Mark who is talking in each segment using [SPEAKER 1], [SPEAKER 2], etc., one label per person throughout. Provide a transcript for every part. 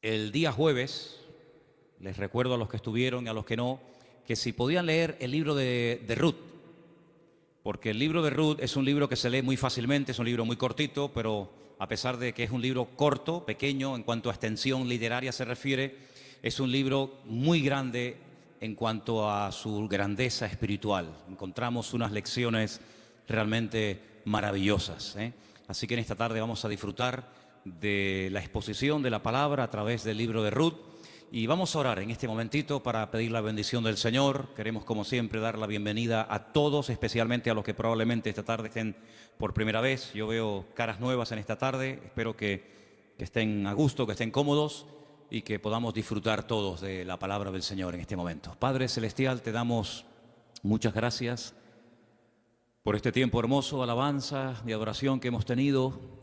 [SPEAKER 1] El día jueves, les recuerdo a los que estuvieron y a los que no, que si podían leer el libro de Ruth, porque el libro de Ruth es un libro que se lee muy fácilmente, es un libro muy cortito, pero a pesar de que es un libro corto, pequeño, en cuanto a extensión literaria se refiere, es un libro muy grande en cuanto a su grandeza espiritual. Encontramos unas lecciones realmente maravillosas, ¿eh? Así que en esta tarde vamos a disfrutar de la exposición de la palabra a través del libro de Ruth. Y vamos a orar en este momentito para pedir la bendición del Señor. Queremos, como siempre, dar la bienvenida a todos, especialmente a los que probablemente esta tarde estén por primera vez. Yo veo caras nuevas en esta tarde. Espero que estén a gusto, que estén cómodos y que podamos disfrutar todos de la palabra del Señor en este momento. Padre Celestial, te damos muchas gracias por este tiempo hermoso de alabanza, de adoración que hemos tenido.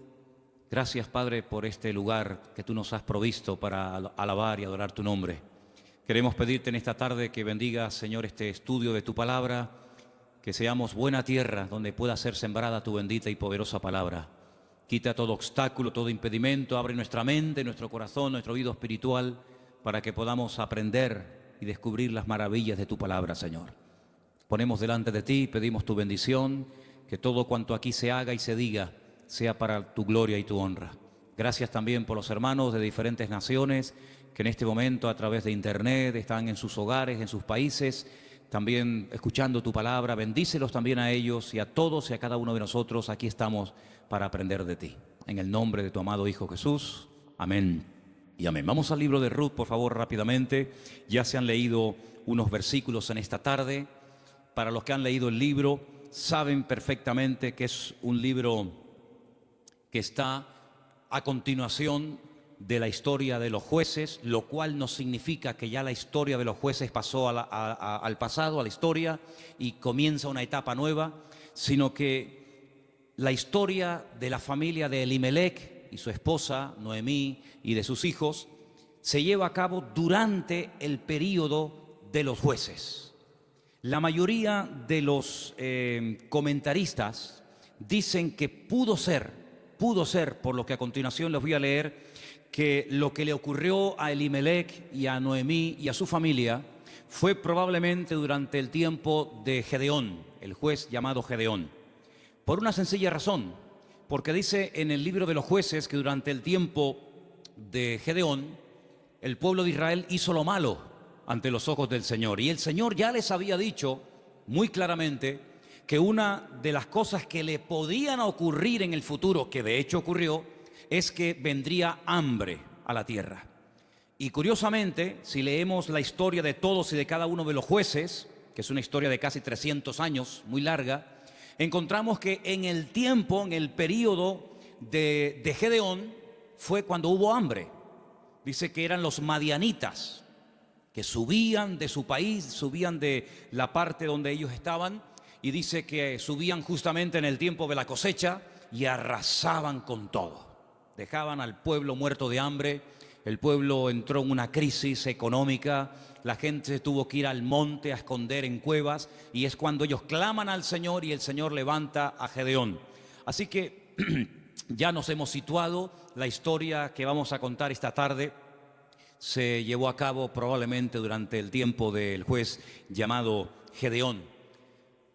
[SPEAKER 1] Gracias, Padre, por este lugar que tú nos has provisto para alabar y adorar tu nombre. Queremos pedirte en esta tarde que bendigas, Señor, este estudio de tu palabra, que seamos buena tierra donde pueda ser sembrada tu bendita y poderosa palabra. Quita todo obstáculo, todo impedimento, abre nuestra mente, nuestro corazón, nuestro oído espiritual, para que podamos aprender y descubrir las maravillas de tu palabra, Señor. Ponemos delante de ti, pedimos tu bendición, que todo cuanto aquí se haga y se diga sea para tu gloria y tu honra. Gracias también por los hermanos de diferentes naciones que en este momento a través de internet están en sus hogares, en sus países, también escuchando tu palabra. Bendícelos también a ellos y a todos y a cada uno de nosotros. Aquí estamos para aprender de ti. En el nombre de tu amado Hijo Jesús. Amén y amén. Vamos al libro de Ruth, por favor, rápidamente. Ya se han leído unos versículos en esta tarde. Para los que han leído el libro, saben perfectamente que es un libro que está a continuación de la historia de los jueces, lo cual no significa que ya la historia de los jueces pasó al pasado, a la historia, y comienza una etapa nueva, sino que la historia de la familia de Elimelech y su esposa, Noemí, y de sus hijos, se lleva a cabo durante el período de los jueces. La mayoría de los comentaristas dicen que pudo ser, por lo que a continuación les voy a leer, que lo que le ocurrió a Elimelech y a Noemí y a su familia fue probablemente durante el tiempo de Gedeón, el juez llamado Gedeón. Por una sencilla razón, porque dice en el libro de los jueces que durante el tiempo de Gedeón, el pueblo de Israel hizo lo malo ante los ojos del Señor. Y el Señor ya les había dicho muy claramente que una de las cosas que le podían ocurrir en el futuro, que de hecho ocurrió, es que vendría hambre a la tierra. Y curiosamente, si leemos la historia de todos y de cada uno de los jueces, que es una historia de casi 300 años, muy larga, encontramos que en el tiempo, en el periodo de Gedeón, fue cuando hubo hambre. Dice que eran los madianitas, que subían de su país, subían de la parte donde ellos estaban, y dice que subían justamente en el tiempo de la cosecha y arrasaban con todo. Dejaban al pueblo muerto de hambre, el pueblo entró en una crisis económica, la gente tuvo que ir al monte a esconder en cuevas, y es cuando ellos claman al Señor y el Señor levanta a Gedeón. Así que ya nos hemos situado, la historia que vamos a contar esta tarde se llevó a cabo probablemente durante el tiempo del juez llamado Gedeón.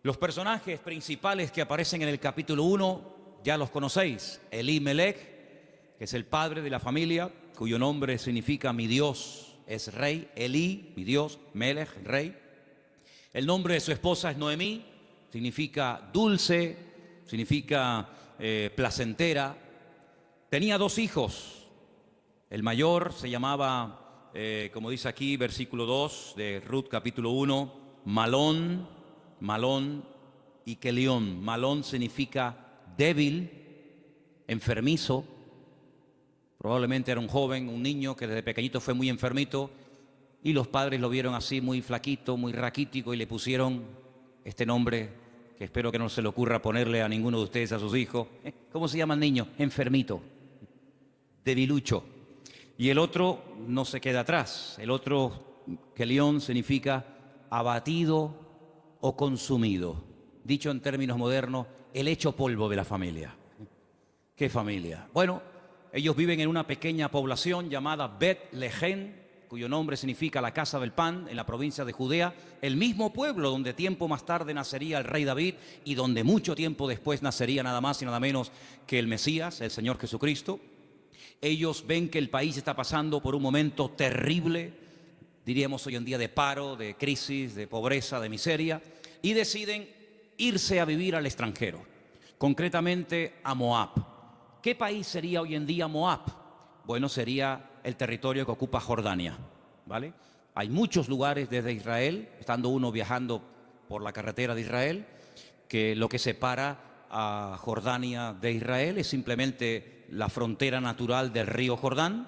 [SPEAKER 1] Los personajes principales que aparecen en el capítulo 1 ya los conocéis. Elimelech, que es el padre de la familia, cuyo nombre significa mi Dios es rey. Eli, mi Dios, Melech, rey. El nombre de su esposa es Noemí, significa dulce, significa placentera. Tenía dos hijos. El mayor se llamaba, como dice aquí, versículo 2 de Ruth capítulo 1, Malón y Kelión. Malón significa débil, enfermizo. Probablemente era un joven, un niño que desde pequeñito fue muy enfermito y los padres lo vieron así muy flaquito, muy raquítico y le pusieron este nombre que espero que no se le ocurra ponerle a ninguno de ustedes a sus hijos. ¿Cómo se llama el niño? Enfermito, debilucho. Y el otro no se queda atrás. El otro, Kelión, significa abatido o consumido. Dicho en términos modernos, el hecho polvo de la familia. ¿Qué familia? Bueno, Ellos viven en una pequeña población llamada Bet-Lehem, cuyo nombre significa la casa del pan, en la provincia de Judea, el mismo pueblo donde tiempo más tarde nacería el rey David y donde mucho tiempo después nacería nada más y nada menos que el Mesías, el Señor Jesucristo. Ellos ven que el país está pasando por un momento terrible, diríamos hoy en día de paro, de crisis, de pobreza, de miseria, y deciden irse a vivir al extranjero, concretamente a Moab. ¿Qué país sería hoy en día Moab? Bueno, sería el territorio que ocupa Jordania, ¿vale? Hay muchos lugares desde Israel, estando uno viajando por la carretera de Israel, que lo que separa a Jordania de Israel es simplemente la frontera natural del río Jordán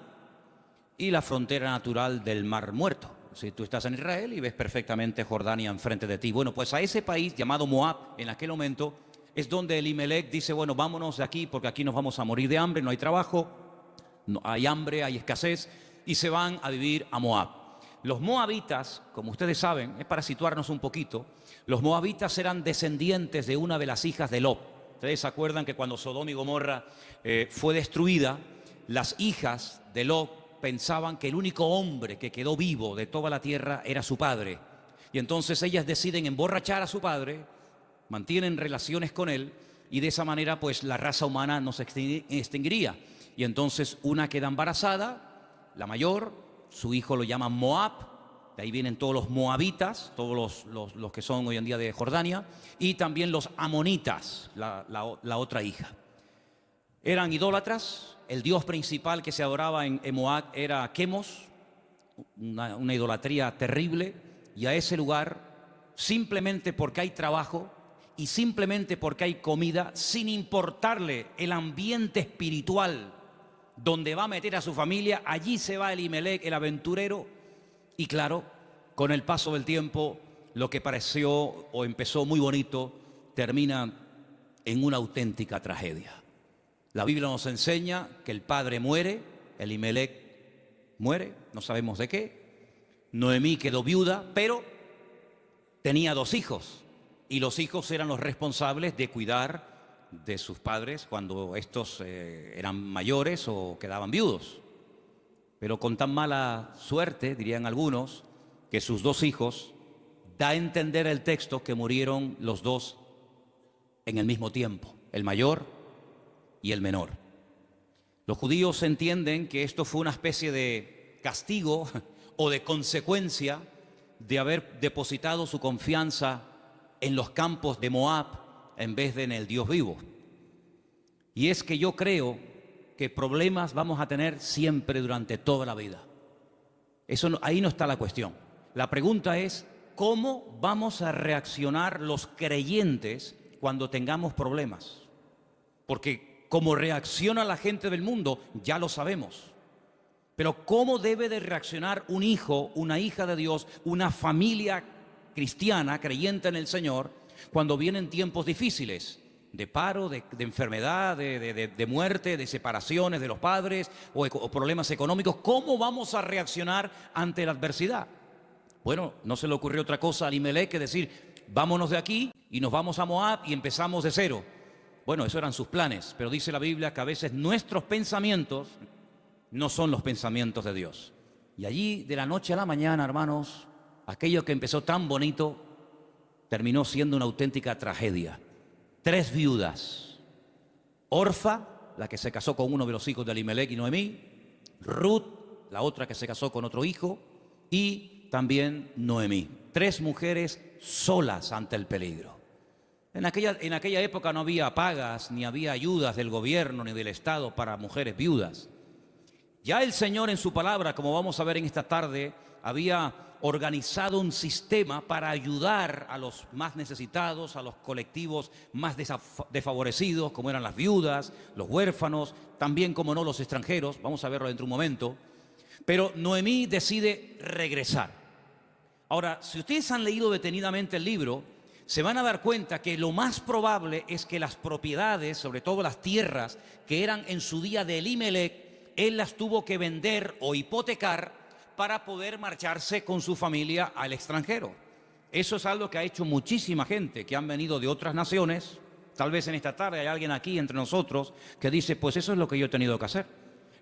[SPEAKER 1] y la frontera natural del Mar Muerto. Si tú estás en Israel y ves perfectamente Jordania enfrente de ti. Bueno, pues a ese país llamado Moab, en aquel momento, es donde Elimelech dice, bueno, vámonos de aquí porque aquí nos vamos a morir de hambre, no hay trabajo, no, hay hambre, hay escasez, y se van a vivir a Moab. Los moabitas, como ustedes saben, es para situarnos un poquito, los moabitas eran descendientes de una de las hijas de Lot. Ustedes se acuerdan que cuando Sodoma y Gomorra fue destruida, las hijas de Lot pensaban que el único hombre que quedó vivo de toda la tierra era su padre. Y entonces ellas deciden emborrachar a su padre, mantienen relaciones con él, y de esa manera pues la raza humana no se extinguiría. Y entonces una queda embarazada, la mayor, su hijo lo llaman Moab, de ahí vienen todos los moabitas, todos los que son hoy en día de Jordania, y también los amonitas, la otra hija. Eran idólatras, el dios principal que se adoraba en Moab era Quemos, una idolatría terrible, y a ese lugar, simplemente porque hay trabajo y simplemente porque hay comida, sin importarle el ambiente espiritual donde va a meter a su familia, allí se va Elimelech, el aventurero, y claro, con el paso del tiempo, lo que pareció o empezó muy bonito, termina en una auténtica tragedia. La Biblia nos enseña que el padre muere, Elimelech muere, no sabemos de qué, Noemí quedó viuda, pero tenía 2 hijos, y los hijos eran los responsables de cuidar de sus padres cuando estos eran mayores o quedaban viudos. Pero con tan mala suerte, dirían algunos, que sus 2 hijos, da a entender el texto que murieron los 2 en el mismo tiempo, el mayor y el menor. Los judíos entienden que esto fue una especie de castigo o de consecuencia de haber depositado su confianza en los campos de Moab en vez de en el Dios vivo. Y es que yo creo que problemas vamos a tener siempre durante toda la vida. Ahí no está la cuestión. La pregunta es, ¿cómo vamos a reaccionar los creyentes cuando tengamos problemas? Porque cómo reacciona la gente del mundo, ya lo sabemos. Pero ¿cómo debe de reaccionar un hijo, una hija de Dios, una familia cristiana, creyente en el Señor, cuando vienen tiempos difíciles, de paro, de enfermedad, de muerte, de separaciones de los padres o problemas económicos? ¿Cómo vamos a reaccionar ante la adversidad? Bueno, no se le ocurrió otra cosa a Elimelech que decir, vámonos de aquí y nos vamos a Moab y empezamos de cero. Bueno, esos eran sus planes, pero dice la Biblia que a veces nuestros pensamientos no son los pensamientos de Dios. Y allí, de la noche a la mañana, hermanos, aquello que empezó tan bonito terminó siendo una auténtica tragedia. 3 viudas: Orfa, la que se casó con uno de los hijos de Elimelech y Noemí; Ruth, la otra que se casó con otro hijo; y también Noemí. 3 mujeres solas ante el peligro. En aquella época no había pagas, ni había ayudas del gobierno ni del Estado para mujeres viudas. Ya el Señor en su palabra, como vamos a ver en esta tarde, había organizado un sistema para ayudar a los más necesitados, a los colectivos más desfavorecidos, como eran las viudas, los huérfanos, también, como no, los extranjeros. Vamos a verlo dentro de un momento. Pero Noemí decide regresar. Ahora, si ustedes han leído detenidamente el libro, se van a dar cuenta que lo más probable es que las propiedades, sobre todo las tierras que eran en su día de Elimelech, él las tuvo que vender o hipotecar para poder marcharse con su familia al extranjero. Eso es algo que ha hecho muchísima gente que han venido de otras naciones. Tal vez en esta tarde hay alguien aquí entre nosotros que dice, pues eso es lo que yo he tenido que hacer.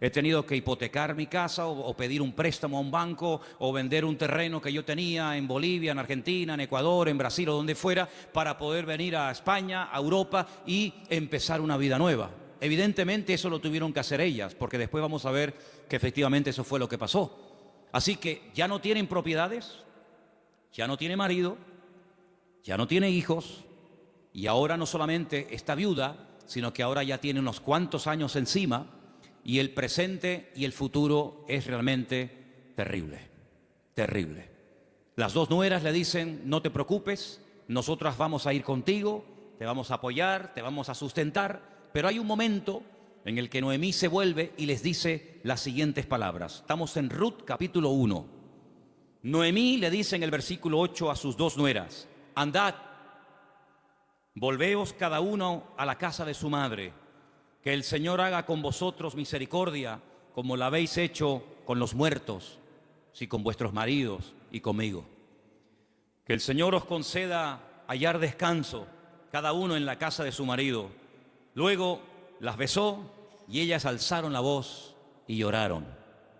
[SPEAKER 1] He tenido que hipotecar mi casa o pedir un préstamo a un banco o vender un terreno que yo tenía en Bolivia, en Argentina, en Ecuador, en Brasil o donde fuera para poder venir a España, a Europa y empezar una vida nueva. Evidentemente eso lo tuvieron que hacer ellas, porque después vamos a ver que efectivamente eso fue lo que pasó. Así que ya no tienen propiedades, ya no tiene marido, ya no tiene hijos y ahora no solamente está viuda, sino que ahora ya tiene unos cuantos años encima y el presente y el futuro es realmente terrible, terrible. Las dos nueras le dicen, no te preocupes, nosotras vamos a ir contigo, te vamos a apoyar, te vamos a sustentar, pero hay un momento en el que Noemí se vuelve y les dice las siguientes palabras. Estamos en Ruth capítulo 1. Noemí le dice en el versículo 8 a sus dos nueras, andad, volveos cada uno a la casa de su madre, que el Señor haga con vosotros misericordia, como la habéis hecho con los muertos, sí, con vuestros maridos y conmigo. Que el Señor os conceda hallar descanso, cada uno en la casa de su marido. Luego las besó y ellas alzaron la voz y lloraron.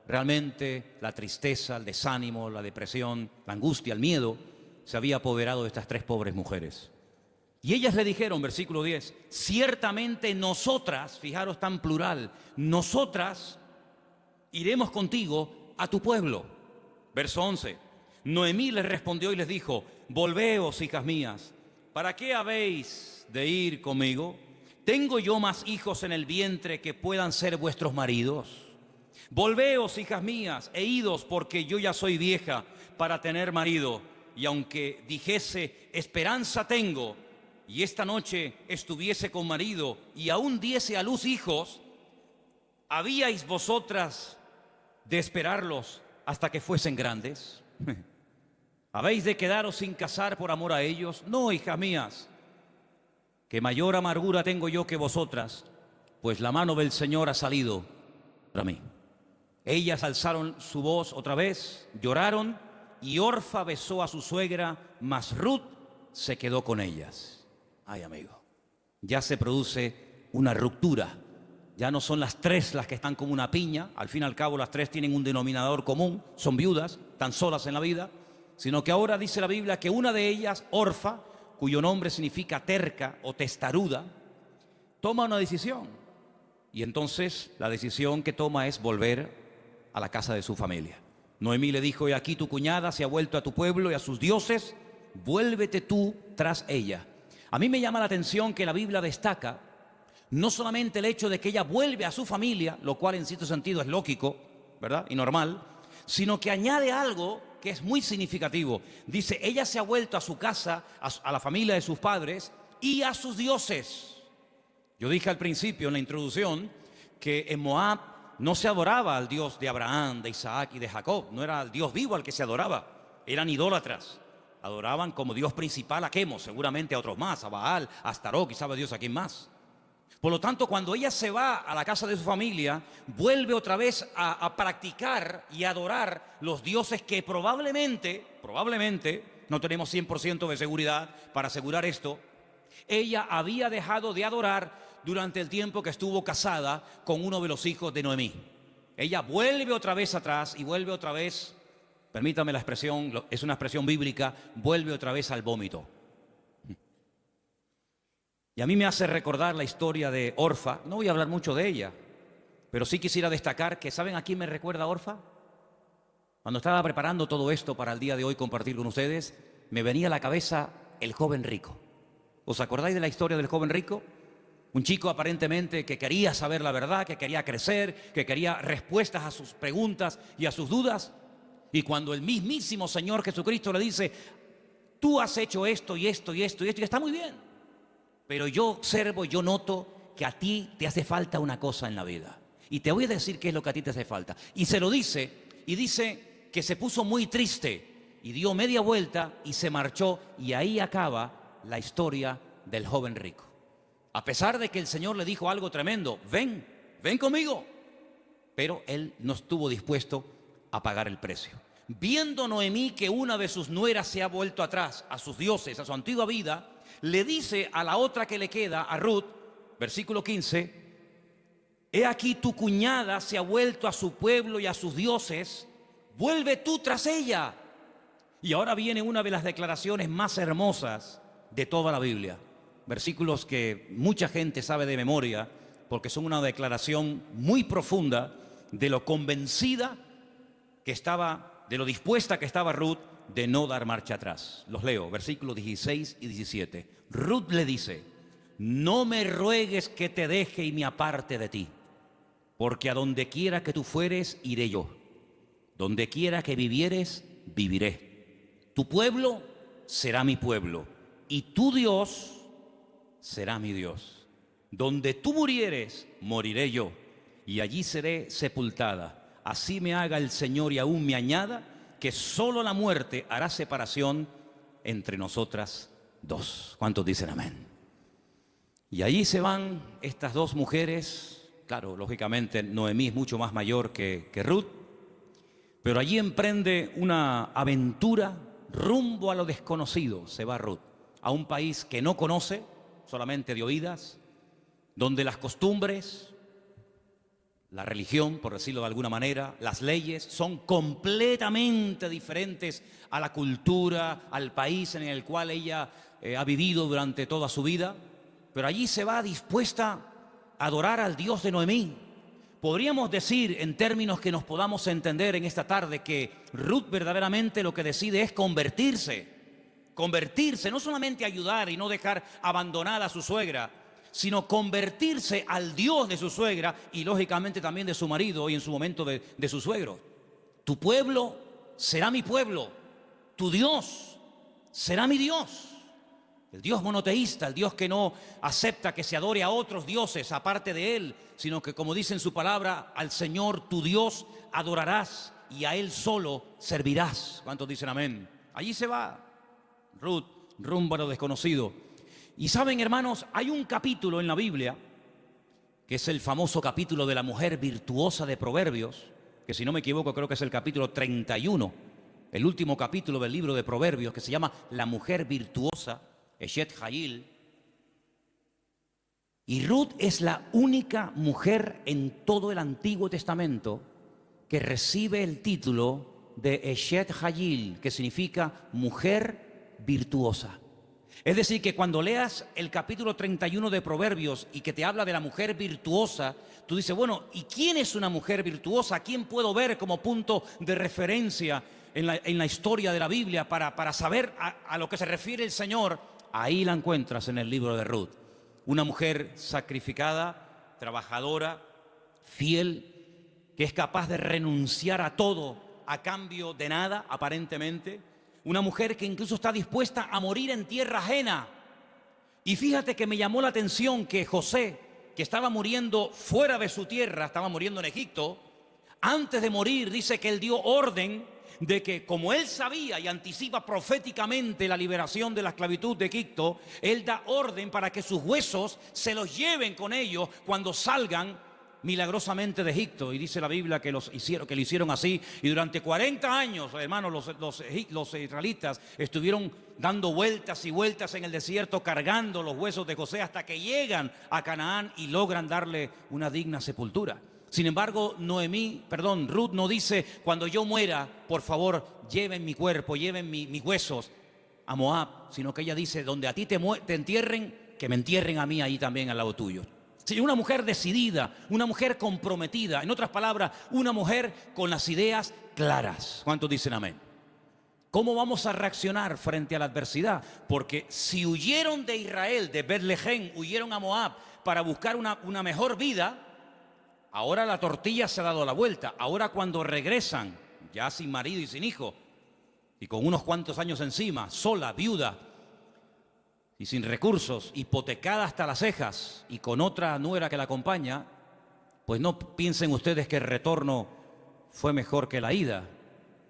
[SPEAKER 1] Realmente la tristeza, el desánimo, la depresión, la angustia, el miedo se había apoderado de estas tres pobres mujeres. Y ellas le dijeron, versículo 10, ciertamente nosotras, fijaros tan plural, nosotras iremos contigo a tu pueblo. Verso 11, Noemí les respondió y les dijo, volveos, hijas mías, ¿para qué habéis de ir conmigo? ¿Tengo yo más hijos en el vientre que puedan ser vuestros maridos? Volveos, hijas mías, e idos, porque yo ya soy vieja para tener marido. Y aunque dijese, esperanza tengo, y esta noche estuviese con marido, y aún diese a luz hijos, ¿habíais vosotras de esperarlos hasta que fuesen grandes? ¿Habéis de quedaros sin casar por amor a ellos? No, hijas mías, que mayor amargura tengo yo que vosotras, pues la mano del Señor ha salido para mí. Ellas alzaron su voz otra vez, lloraron, y Orfa besó a su suegra, mas Ruth se quedó con ellas. Ay, amigo, ya se produce una ruptura. Ya no son las tres las que están como una piña. Al fin y al cabo las tres tienen un denominador común, son viudas, están solas en la vida. Sino que ahora dice la Biblia que una de ellas, Orfa, cuyo nombre significa terca o testaruda, toma una decisión. Y entonces la decisión que toma es volver a la casa de su familia. Noemí le dijo, y aquí tu cuñada se ha vuelto a tu pueblo y a sus dioses, vuélvete tú tras ella. A mí me llama la atención que la Biblia destaca no solamente el hecho de que ella vuelve a su familia, lo cual en cierto sentido es lógico, ¿verdad? Y normal, sino que añade algo que es muy significativo. Dice, ella se ha vuelto a su casa, a la familia de sus padres y a sus dioses. Yo dije al principio en la introducción que en Moab no se adoraba al Dios de Abraham, de Isaac y de Jacob, no era el Dios vivo al que se adoraba, eran idólatras. Adoraban como Dios principal a Quemos, seguramente a otros más, a Baal, a Astarot, y sabe Dios a quién más. Por lo tanto, cuando ella se va a la casa de su familia, vuelve otra vez a practicar y a adorar los dioses que probablemente, no tenemos 100% de seguridad para asegurar esto, ella había dejado de adorar durante el tiempo que estuvo casada con uno de los hijos de Noemí. Ella vuelve otra vez atrás y vuelve otra vez, permítame la expresión, es una expresión bíblica, vuelve otra vez al vómito. Y a mí me hace recordar la historia de Orfa. No voy a hablar mucho de ella, pero sí quisiera destacar que, ¿saben a quién me recuerda Orfa? Cuando estaba preparando todo esto para el día de hoy compartir con ustedes, me venía a la cabeza el joven rico. ¿Os acordáis de la historia del joven rico? Un chico aparentemente que quería saber la verdad, que quería crecer, que quería respuestas a sus preguntas y a sus dudas. Y cuando el mismísimo Señor Jesucristo le dice, tú has hecho esto y esto y esto y esto, y está muy bien. Pero yo observo, yo noto que a ti te hace falta una cosa en la vida. Y te voy a decir qué es lo que a ti te hace falta. Y se lo dice, y dice que se puso muy triste y dio media vuelta y se marchó. Y ahí acaba la historia del joven rico. A pesar de que el Señor le dijo algo tremendo, ven conmigo. Pero él no estuvo dispuesto a pagar el precio. Viendo Noemí que una de sus nueras se ha vuelto atrás a sus dioses, a su antigua vida, le dice a la otra que le queda, a Ruth, versículo 15, He aquí tu cuñada se ha vuelto a su pueblo y a sus dioses, vuelve tú tras ella. Y ahora viene una de las declaraciones más hermosas de toda la Biblia. Versículos que mucha gente sabe de memoria, porque son una declaración muy profunda de lo convencida que estaba, de lo dispuesta que estaba Ruth de no dar marcha atrás. Los leo, versículos 16 y 17. Ruth le dice: no me ruegues que te deje y me aparte de ti, porque a donde quiera que tú fueres, iré yo. Donde quiera que vivieres, viviré. Tu pueblo será mi pueblo, y tu Dios será mi Dios. Donde tú murieres, moriré yo, y allí seré sepultada. Así me haga el Señor y aún me añada, que solo la muerte hará separación entre nosotras dos. ¿Cuántos dicen amén? Y allí se van estas dos mujeres. Claro, lógicamente Noemí es mucho más mayor que Ruth, pero allí emprende una aventura rumbo a lo desconocido. Se va Ruth a un país que no conoce, solamente de oídas, donde las costumbres, la religión, por decirlo de alguna manera, las leyes son completamente diferentes a la cultura, al país en el cual ella ha vivido durante toda su vida. Pero allí se va dispuesta a adorar al Dios de Noemí. Podríamos decir, en términos que nos podamos entender en esta tarde, que Ruth verdaderamente lo que decide es convertirse, no solamente ayudar y no dejar abandonada a su suegra, sino convertirse al Dios de su suegra y lógicamente también de su marido y en su momento de su suegro. Tu pueblo será mi pueblo, tu Dios será mi Dios. El Dios monoteísta, el Dios que no acepta que se adore a otros dioses aparte de Él, sino que, como dice en su palabra, al Señor tu Dios adorarás y a Él solo servirás. ¿Cuántos dicen amén? Allí se va Ruth rumbo a lo desconocido. Y saben, hermanos, hay un capítulo en la Biblia, que es el famoso capítulo de la mujer virtuosa de Proverbios, que si no me equivoco creo que es el capítulo 31, el último capítulo del libro de Proverbios, que se llama La mujer virtuosa, Eshet Hayil. Y Ruth es la única mujer en todo el Antiguo Testamento que recibe el título de Eshet Hayil, que significa mujer virtuosa. Es decir, que cuando leas el capítulo 31 de Proverbios y que te habla de la mujer virtuosa, tú dices, bueno, ¿y quién es una mujer virtuosa? ¿A quién puedo ver como punto de referencia en la historia de la Biblia para saber a lo que se refiere el Señor? Ahí la encuentras en el libro de Ruth. Una mujer sacrificada, trabajadora, fiel, que es capaz de renunciar a todo a cambio de nada, aparentemente. Una mujer que incluso está dispuesta a morir en tierra ajena. Y fíjate que me llamó la atención que José, que estaba muriendo fuera de su tierra, estaba muriendo en Egipto, antes de morir dice que él dio orden de que, como él sabía y anticipa proféticamente la liberación de la esclavitud de Egipto, él da orden para que sus huesos se los lleven con ellos cuando salgan milagrosamente de Egipto. Y dice la Biblia que lo hicieron así. Y durante 40 años, hermanos, los israelitas estuvieron dando vueltas y vueltas en el desierto, cargando los huesos de José hasta que llegan a Canaán y logran darle una digna sepultura. Sin embargo, Ruth no dice, cuando yo muera, por favor, lleven mi cuerpo, lleven mis huesos a Moab, sino que ella dice, donde a ti te entierren, que me entierren a mí ahí también al lado tuyo. Sí, una mujer decidida, una mujer comprometida, en otras palabras, una mujer con las ideas claras. ¿Cuántos dicen amén? ¿Cómo vamos a reaccionar frente a la adversidad? Porque si huyeron de Israel, de Betlehem, huyeron a Moab para buscar una mejor vida, ahora la tortilla se ha dado la vuelta. Ahora cuando regresan, ya sin marido y sin hijo, y con unos cuantos años encima, sola, viuda y sin recursos, hipotecada hasta las cejas y con otra nuera que la acompaña, pues no piensen ustedes que el retorno fue mejor que la ida.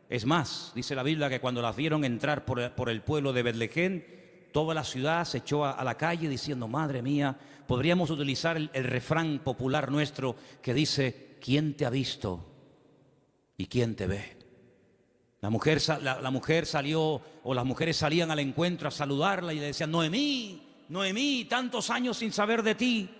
[SPEAKER 1] Es más, dice la Biblia que cuando las vieron entrar por el pueblo de Betlehem, toda la ciudad se echó a la calle diciendo, madre mía, podríamos utilizar el refrán popular nuestro que dice, ¿quién te ha visto y quién te ve? La mujer salió, o las mujeres salían al encuentro a saludarla y le decían, Noemí, Noemí, tantos años sin saber de ti.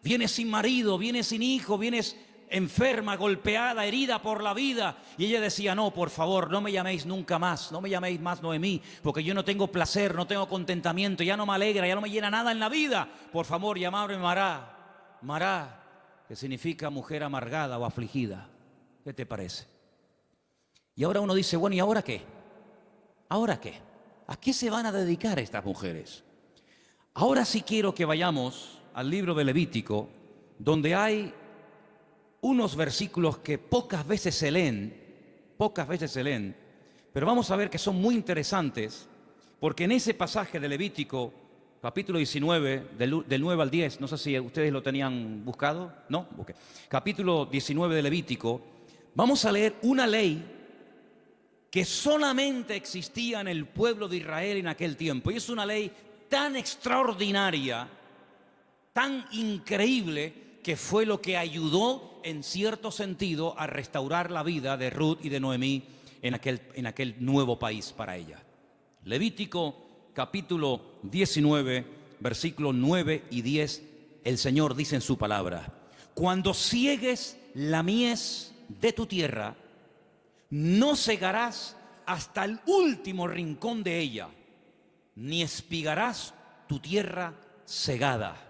[SPEAKER 1] vienes sin marido, vienes sin hijo, vienes enferma, golpeada, herida por la vida. Y ella decía, no, por favor, no me llaméis nunca más, no me llaméis más Noemí, porque yo no tengo placer, no tengo contentamiento, ya no me alegra, ya no me llena nada en la vida. Por favor, llamadme Mará, Mará, que significa mujer amargada o afligida. ¿Qué te parece? Y ahora uno dice, bueno, ¿y ahora qué? ¿Ahora qué? ¿A qué se van a dedicar estas mujeres? Ahora sí quiero que vayamos al libro de Levítico, donde hay unos versículos que pocas veces se leen, pero vamos a ver que son muy interesantes, porque en ese pasaje de Levítico, capítulo 19, del 9 al 10, no sé si ustedes lo tenían buscado, ¿no? Okay. Capítulo 19 de Levítico, vamos a leer una ley que solamente existía en el pueblo de Israel en aquel tiempo, y es una ley tan extraordinaria, tan increíble, que fue lo que ayudó en cierto sentido a restaurar la vida de Ruth y de Noemí en aquel nuevo país para ella. Levítico capítulo 19, versículos 9 y 10, el Señor dice en su palabra: cuando ciegues la mies de tu tierra, no segarás hasta el último rincón de ella, ni espigarás tu tierra segada.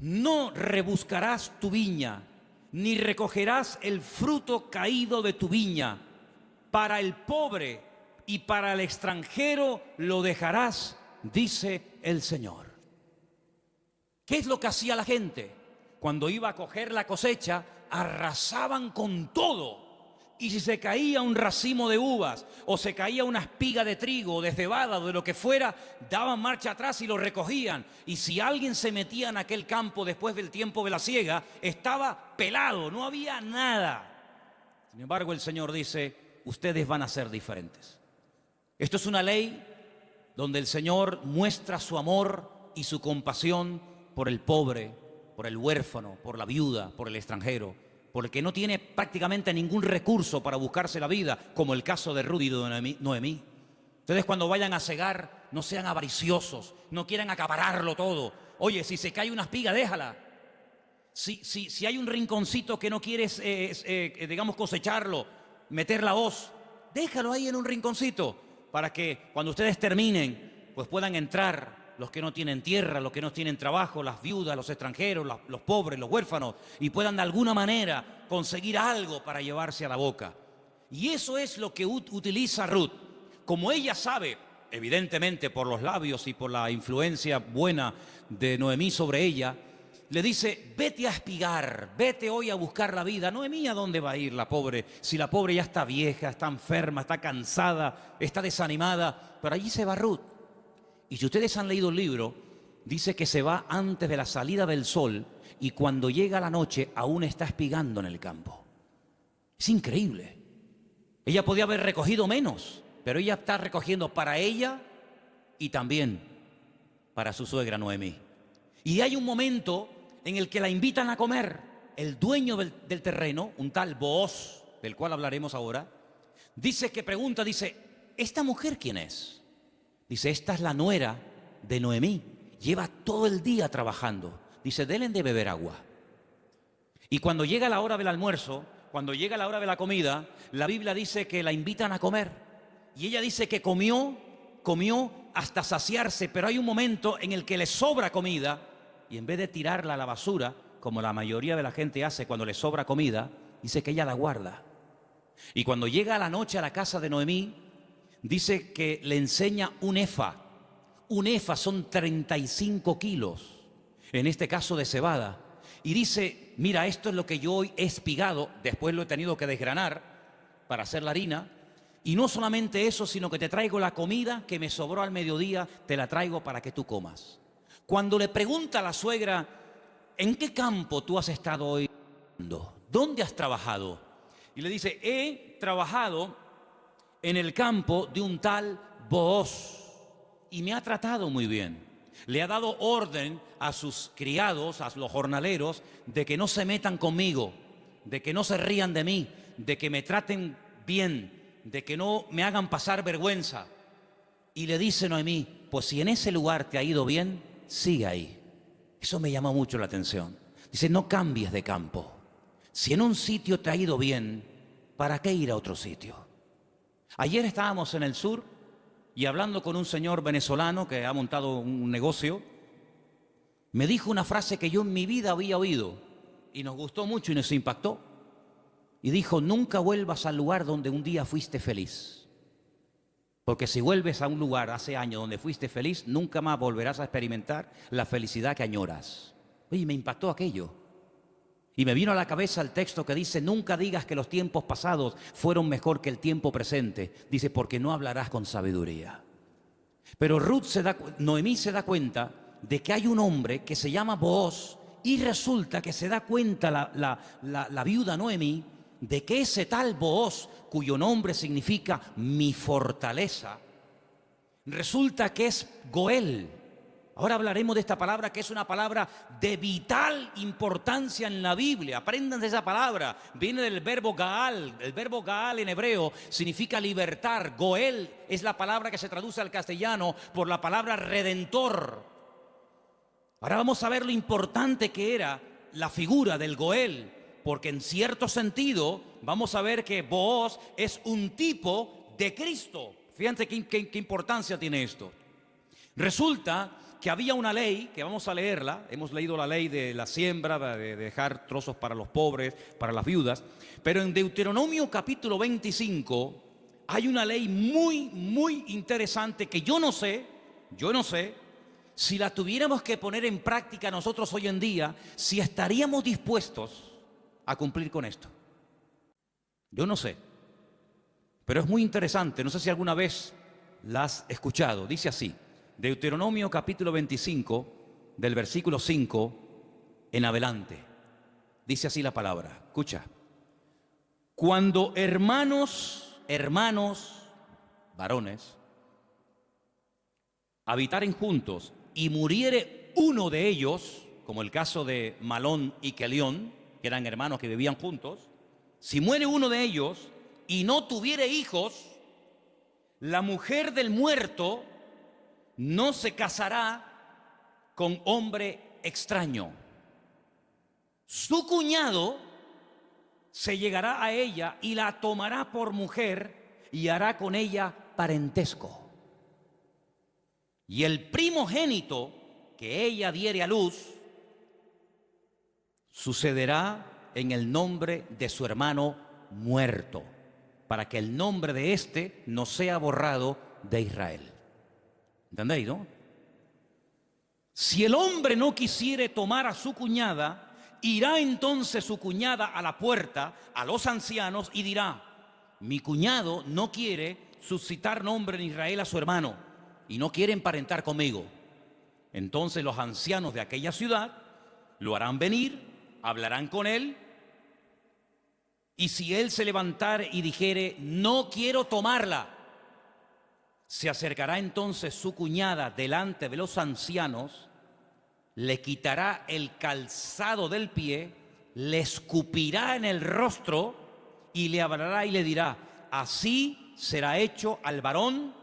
[SPEAKER 1] No rebuscarás tu viña, ni recogerás el fruto caído de tu viña. Para el pobre y para el extranjero lo dejarás, dice el Señor. ¿Qué es lo que hacía la gente? Cuando iba a coger la cosecha, arrasaban con todo. Y si se caía un racimo de uvas, o se caía una espiga de trigo, o de cebada, o de lo que fuera, daban marcha atrás y lo recogían. Y si alguien se metía en aquel campo después del tiempo de la siega, estaba pelado, no había nada. Sin embargo, el Señor dice, ustedes van a ser diferentes. Esto es una ley donde el Señor muestra su amor y su compasión por el pobre, por el huérfano, por la viuda, por el extranjero, por el que no tiene prácticamente ningún recurso para buscarse la vida, como el caso de Ruth y de Noemí. Ustedes cuando vayan a segar, no sean avariciosos, no quieran acapararlo todo. Oye, si se cae una espiga, déjala. Si hay un rinconcito que no quieres, digamos, cosecharlo, meter la hoz, déjalo ahí en un rinconcito, para que cuando ustedes terminen, pues puedan entrar los que no tienen tierra, los que no tienen trabajo, las viudas, los extranjeros, los pobres, los huérfanos, y puedan de alguna manera conseguir algo para llevarse a la boca. Y eso es lo que utiliza Ruth. Como ella sabe, evidentemente por los labios y por la influencia buena de Noemí sobre ella, le dice, vete a espigar, vete hoy a buscar la vida. Noemí, ¿a dónde va a ir la pobre? Si la pobre ya está vieja, está enferma, está cansada, está desanimada, pero allí se va Ruth. Y si ustedes han leído el libro, dice que se va antes de la salida del sol y cuando llega la noche aún está espigando en el campo. Es increíble. Ella podía haber recogido menos, pero ella está recogiendo para ella y también para su suegra Noemí. Y hay un momento en el que la invitan a comer. El dueño del terreno, un tal Booz, del cual hablaremos ahora, dice que pregunta, dice, ¿esta mujer quién es? Dice, esta es la nuera de Noemí, lleva todo el día trabajando. Dice, denle de beber agua. Y cuando llega la hora del almuerzo, cuando llega la hora de la comida, la Biblia dice que la invitan a comer. Y ella dice que comió hasta saciarse, pero hay un momento en el que le sobra comida y en vez de tirarla a la basura, como la mayoría de la gente hace cuando le sobra comida, dice que ella la guarda. Y cuando llega a la noche a la casa de Noemí, dice que le enseña un efa. Un efa son 35 kilos, en este caso de cebada. Y dice, mira, esto es lo que yo hoy he espigado, después lo he tenido que desgranar para hacer la harina. Y no solamente eso, sino que te traigo la comida que me sobró al mediodía, te la traigo para que tú comas. Cuando le pregunta a la suegra, ¿en qué campo tú has estado hoy? ¿Dónde has trabajado? Y le dice, he trabajado en el campo de un tal Booz y me ha tratado muy bien. Le ha dado orden a sus criados, a los jornaleros, de que no se metan conmigo, de que no se rían de mí, de que me traten bien, de que no me hagan pasar vergüenza. Y le dice Noemí, pues si en ese lugar te ha ido bien, sigue ahí. Eso me llama mucho la atención. Dice, no cambies de campo. Si en un sitio te ha ido bien, ¿para qué ir a otro sitio? Ayer estábamos en el sur y hablando con un señor venezolano que ha montado un negocio, me dijo una frase que yo en mi vida había oído y nos gustó mucho y nos impactó. Y dijo, nunca vuelvas al lugar donde un día fuiste feliz. Porque si vuelves a un lugar hace años donde fuiste feliz, nunca más volverás a experimentar la felicidad que añoras. Oye, me impactó aquello. Y me vino a la cabeza el texto que dice, nunca digas que los tiempos pasados fueron mejor que el tiempo presente. Dice, porque no hablarás con sabiduría. Pero Noemí se da cuenta de que hay un hombre que se llama Booz y resulta que se da cuenta la viuda Noemí de que ese tal Booz, cuyo nombre significa mi fortaleza, resulta que es Goel. Ahora hablaremos de esta palabra que es una palabra de vital importancia en la Biblia. Aprendan de esa palabra. Viene del verbo Gaal. El verbo Gaal en hebreo significa libertar. Goel es la palabra que se traduce al castellano por la palabra redentor. Ahora vamos a ver lo importante que era la figura del Goel, porque en cierto sentido vamos a ver que Booz es un tipo de Cristo. Fíjense qué importancia tiene esto. Resulta que había una ley, que vamos a leerla, hemos leído la ley de la siembra, de dejar trozos para los pobres, para las viudas, pero en Deuteronomio capítulo 25 hay una ley muy interesante que yo no sé si la tuviéramos que poner en práctica nosotros hoy en día, si estaríamos dispuestos a cumplir con esto. Yo no sé, pero es muy interesante, no sé si alguna vez la has escuchado. Dice así, Deuteronomio capítulo 25, del versículo 5 en adelante. Dice así la palabra, escucha. Cuando hermanos, varones, habitaren juntos y muriere uno de ellos, como el caso de Malón y Kelión, que eran hermanos que vivían juntos, si muere uno de ellos y no tuviere hijos, la mujer del muerto no se casará con hombre extraño. Su cuñado se llegará a ella y la tomará por mujer y hará con ella parentesco. Y el primogénito que ella diere a luz sucederá en el nombre de su hermano muerto, para que el nombre de éste no sea borrado de Israel. ¿Entendéis, no? Si el hombre no quisiere tomar a su cuñada, irá entonces su cuñada a la puerta, a los ancianos, y dirá, mi cuñado no quiere suscitar nombre en Israel a su hermano, y no quiere emparentar conmigo. Entonces los ancianos de aquella ciudad lo harán venir, hablarán con él, y si él se levantare y dijere, no quiero tomarla, se acercará entonces su cuñada delante de los ancianos, le quitará el calzado del pie, le escupirá en el rostro y le hablará y le dirá, así será hecho al varón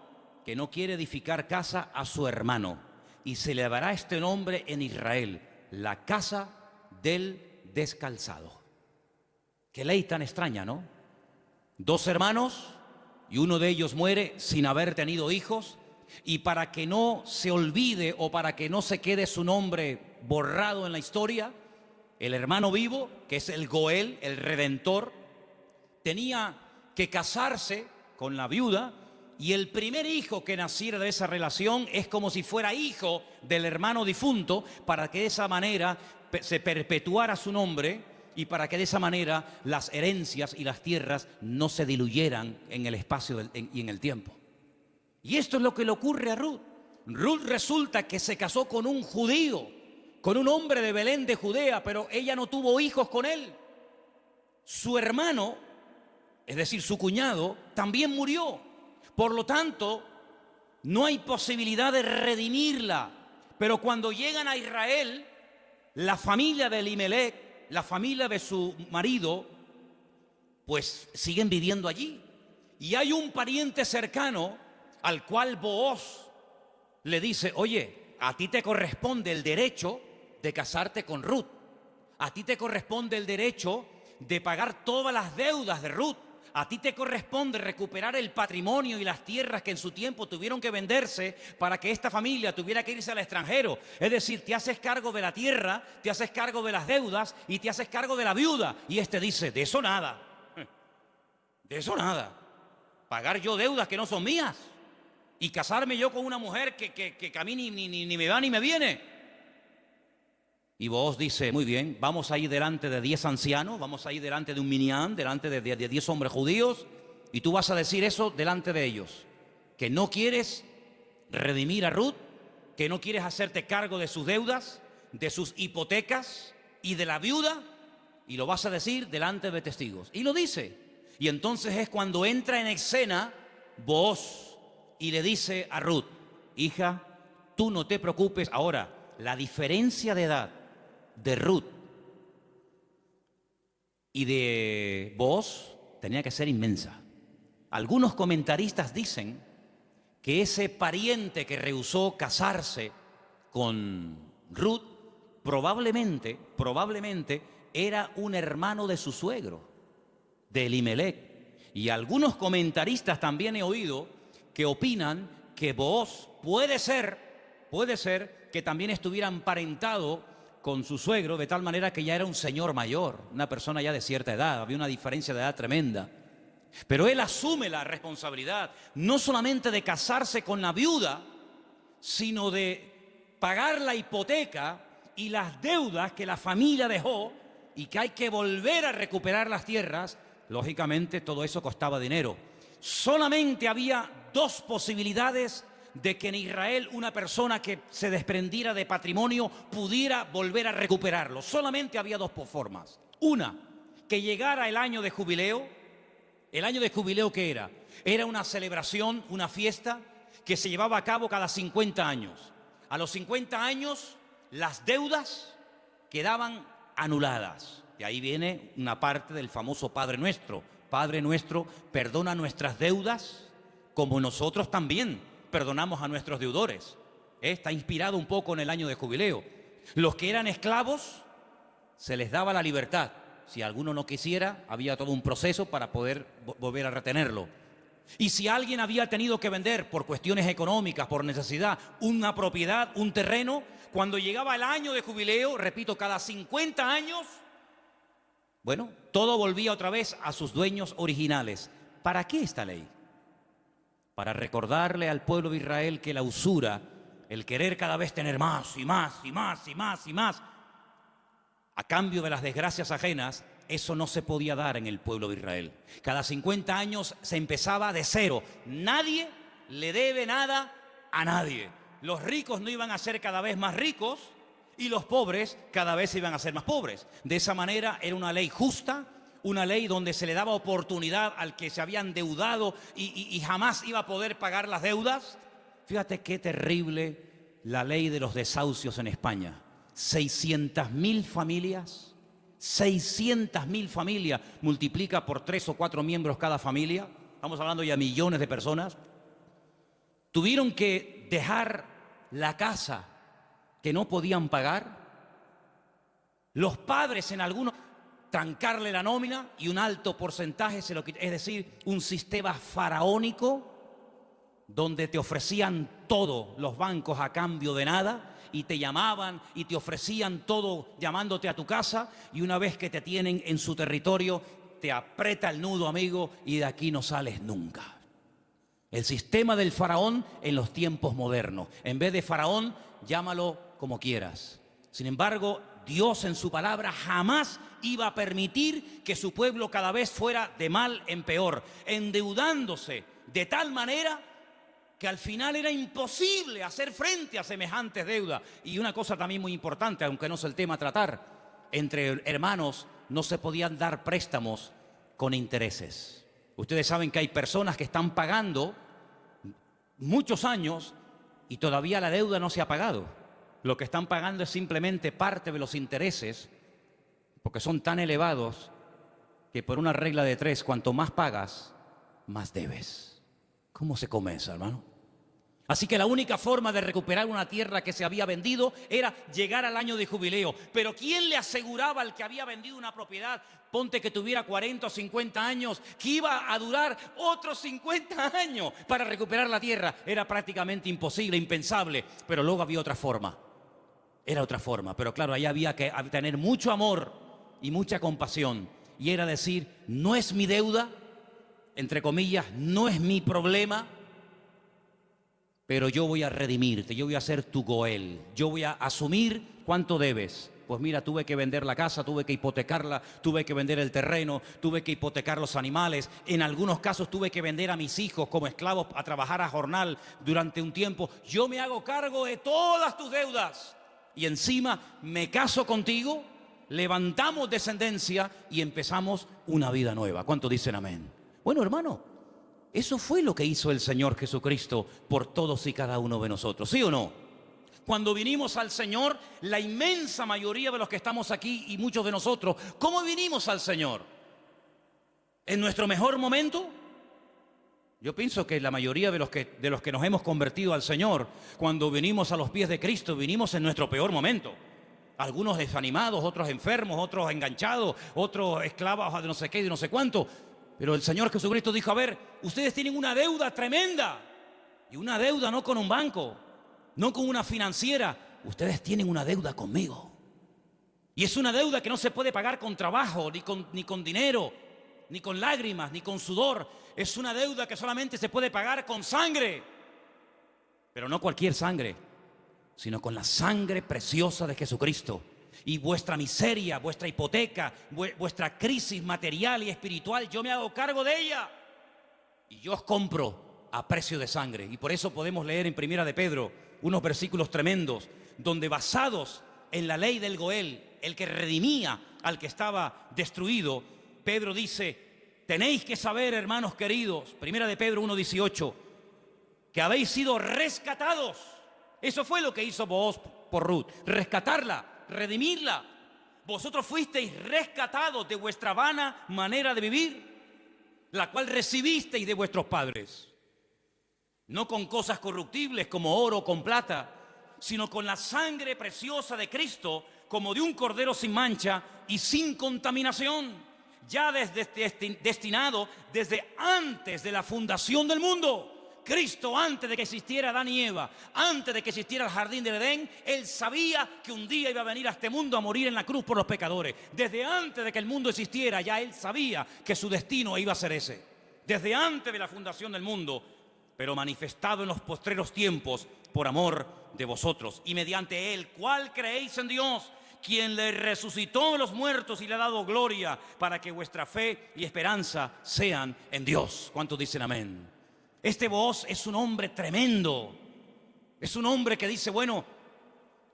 [SPEAKER 1] que no quiere edificar casa a su hermano, y se le dará este nombre en Israel, la casa del descalzado. Qué ley tan extraña, ¿no? Dos hermanos y uno de ellos muere sin haber tenido hijos, y para que no se olvide o para que no se quede su nombre borrado en la historia, el hermano vivo, que es el Goel, el redentor, tenía que casarse con la viuda, y el primer hijo que naciera de esa relación es como si fuera hijo del hermano difunto, para que de esa manera se perpetuara su nombre y para que de esa manera las herencias y las tierras no se diluyeran en el espacio y en el tiempo. Y esto es lo que le ocurre a Ruth. Ruth resulta que se casó con un judío, con un hombre de Belén de Judea, pero ella no tuvo hijos con él. Su hermano, es decir, su cuñado, también murió. Por lo tanto, no hay posibilidad de redimirla. Pero cuando llegan a Israel, la familia de Elimelech, la familia de su marido, pues siguen viviendo allí. Y hay un pariente cercano al cual Booz le dice, oye, a ti te corresponde el derecho de casarte con Ruth. A ti te corresponde el derecho de pagar todas las deudas de Ruth. A ti te corresponde recuperar el patrimonio y las tierras que en su tiempo tuvieron que venderse para que esta familia tuviera que irse al extranjero. Es decir, te haces cargo de la tierra, te haces cargo de las deudas y te haces cargo de la viuda. Y este dice, de eso nada. De eso nada. Pagar yo deudas que no son mías y casarme yo con una mujer que a mí ni me va ni me viene. Y Booz dice, muy bien, vamos a ir delante de 10 ancianos, vamos a ir delante de un minyan, delante de 10 hombres judíos, y tú vas a decir eso delante de ellos, que no quieres redimir a Ruth, que no quieres hacerte cargo de sus deudas, de sus hipotecas y de la viuda, y lo vas a decir delante de testigos. Y lo dice. Y entonces es cuando entra en escena Booz y le dice a Ruth, hija, tú no te preocupes. Ahora, la diferencia de edad de Ruth y de Booz tenía que ser inmensa. Algunos comentaristas dicen que ese pariente que rehusó casarse con Ruth probablemente era un hermano de su suegro, de Elimelech. Y algunos comentaristas también he oído que opinan que Booz puede ser que también estuviera emparentado con su suegro, de tal manera que ya era un señor mayor, una persona ya de cierta edad, había una diferencia de edad tremenda. Pero él asume la responsabilidad, no solamente de casarse con la viuda, sino de pagar la hipoteca y las deudas que la familia dejó y que hay que volver a recuperar las tierras. Lógicamente todo eso costaba dinero. Solamente había dos posibilidades de que en Israel una persona que se desprendiera de patrimonio pudiera volver a recuperarlo. Solamente había dos formas. Una, que llegara el año de jubileo. ¿El año de jubileo qué era? Era una celebración, una fiesta que se llevaba a cabo cada 50 años. A los 50 años las deudas quedaban anuladas. De ahí viene una parte del famoso Padre Nuestro. Padre Nuestro, perdona nuestras deudas como nosotros también perdonamos a nuestros deudores. Está inspirado un poco en el año de jubileo. Los que eran esclavos se les daba la libertad. Si alguno no quisiera, había todo un proceso para poder volver a retenerlo. Y si alguien había tenido que vender por cuestiones económicas, por necesidad, una propiedad, un terreno, cuando llegaba el año de jubileo, repito, cada 50 años, bueno, todo volvía otra vez a sus dueños originales. ¿Para qué esta ley? Para recordarle al pueblo de Israel que la usura, el querer cada vez tener más y más y más y más y más, a cambio de las desgracias ajenas, eso no se podía dar en el pueblo de Israel. Cada 50 años se empezaba de cero. Nadie le debe nada a nadie. Los ricos no iban a ser cada vez más ricos y los pobres cada vez iban a ser más pobres. De esa manera era una ley justa, una ley donde se le daba oportunidad al que se había endeudado y jamás iba a poder pagar las deudas. Fíjate qué terrible la ley de los desahucios en España. 600.000 familias, 600.000 familias, multiplica por 3 o 4 miembros cada familia, estamos hablando ya de millones de personas, tuvieron que dejar la casa que no podían pagar, los padres en algunos trancarle la nómina y un alto porcentaje se lo quitó, es decir, un sistema faraónico donde te ofrecían todo los bancos a cambio de nada y te llamaban y te ofrecían todo llamándote a tu casa y una vez que te tienen en su territorio te aprieta el nudo, amigo, y de aquí no sales nunca. El sistema del faraón en los tiempos modernos. En vez de faraón, llámalo como quieras. Sin embargo, Dios en su palabra jamás iba a permitir que su pueblo cada vez fuera de mal en peor, endeudándose de tal manera que al final era imposible hacer frente a semejantes deudas. Y una cosa también muy importante, aunque no es el tema a tratar, entre hermanos no se podían dar préstamos con intereses. Ustedes saben que hay personas que están pagando muchos años y todavía la deuda no se ha pagado. Lo que están pagando es simplemente parte de los intereses, porque son tan elevados que por una regla de 3, cuanto más pagas, más debes. ¿Cómo se come eso, hermano? Así que la única forma de recuperar una tierra que se había vendido era llegar al año de jubileo. Pero ¿quién le aseguraba al que había vendido una propiedad, ponte que tuviera 40 o 50 años, que iba a durar otros 50 años para recuperar la tierra? Era prácticamente imposible, impensable. Pero luego había otra forma. Era otra forma. Pero claro, ahí había que tener mucho amor y mucha compasión. Y era decir, no es mi deuda, entre comillas, no es mi problema, pero yo voy a redimirte, yo voy a ser tu Goel, yo voy a asumir cuánto debes. Pues mira, tuve que vender la casa, tuve que hipotecarla, tuve que vender el terreno, tuve que hipotecar los animales. En algunos casos tuve que vender a mis hijos como esclavos a trabajar a jornal durante un tiempo. Yo me hago cargo de todas tus deudas y encima me caso contigo, levantamos descendencia y empezamos una vida nueva. ¿Cuánto dicen amén? Bueno, hermano, eso fue lo que hizo el Señor Jesucristo por todos y cada uno de nosotros, ¿sí o no? Cuando vinimos al Señor, la inmensa mayoría de los que estamos aquí y muchos de nosotros, ¿cómo vinimos al Señor? ¿En nuestro mejor momento? Yo pienso que la mayoría de los que nos hemos convertido al Señor, cuando vinimos a los pies de Cristo, vinimos en nuestro peor momento. Algunos desanimados, otros enfermos, otros enganchados, otros esclavos de no sé qué y de no sé cuánto. Pero el Señor Jesucristo dijo, a ver, ustedes tienen una deuda tremenda. Y una deuda no con un banco, no con una financiera. Ustedes tienen una deuda conmigo. Y es una deuda que no se puede pagar con trabajo, ni con dinero, ni con lágrimas, ni con sudor. Es una deuda que solamente se puede pagar con sangre. Pero no cualquier sangre, sino con la sangre preciosa de Jesucristo. Y vuestra miseria, vuestra hipoteca, vuestra crisis material y espiritual, yo me hago cargo de ella. Y yo os compro a precio de sangre. Y por eso podemos leer en Primera de Pedro unos versículos tremendos, donde basados en la ley del Goel, el que redimía al que estaba destruido, Pedro dice, tenéis que saber, hermanos queridos, Primera de Pedro 1:18, que habéis sido rescatados. Eso fue lo que hizo Booz por Ruth, rescatarla, redimirla. Vosotros fuisteis rescatados de vuestra vana manera de vivir, la cual recibisteis de vuestros padres, no con cosas corruptibles como oro o con plata, sino con la sangre preciosa de Cristo, como de un cordero sin mancha y sin contaminación, ya destinado desde antes de la fundación del mundo. Cristo, antes de que existiera Adán y Eva, antes de que existiera el jardín del Edén, Él sabía que un día iba a venir a este mundo a morir en la cruz por los pecadores. Desde antes de que el mundo existiera, ya Él sabía que su destino iba a ser ese. Desde antes de la fundación del mundo, pero manifestado en los postreros tiempos por amor de vosotros. Y mediante Él, ¿cuál creéis en Dios? Quien le resucitó de los muertos y le ha dado gloria, para que vuestra fe y esperanza sean en Dios. ¿Cuántos dicen amén? Este Booz es un hombre tremendo. Es un hombre que dice, bueno,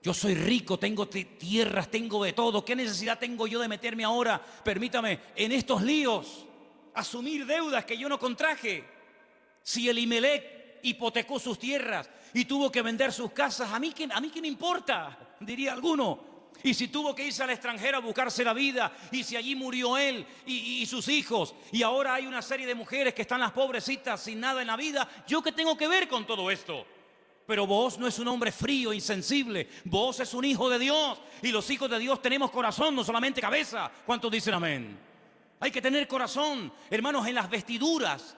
[SPEAKER 1] yo soy rico, tengo tierras, tengo de todo. ¿Qué necesidad tengo yo de meterme ahora, permítame, en estos líos? Asumir deudas que yo no contraje. Si Elimelech hipotecó sus tierras y tuvo que vender sus casas, ¿a mí qué me importa? Diría alguno. Y si tuvo que irse al extranjero a buscarse la vida, y si allí murió él y sus hijos, y ahora hay una serie de mujeres que están las pobrecitas sin nada en la vida, ¿yo qué tengo que ver con todo esto? Pero Booz no es un hombre frío, insensible. Booz es un hijo de Dios, y los hijos de Dios tenemos corazón, no solamente cabeza. ¿Cuántos dicen amén? Hay que tener corazón, hermanos, en las vestiduras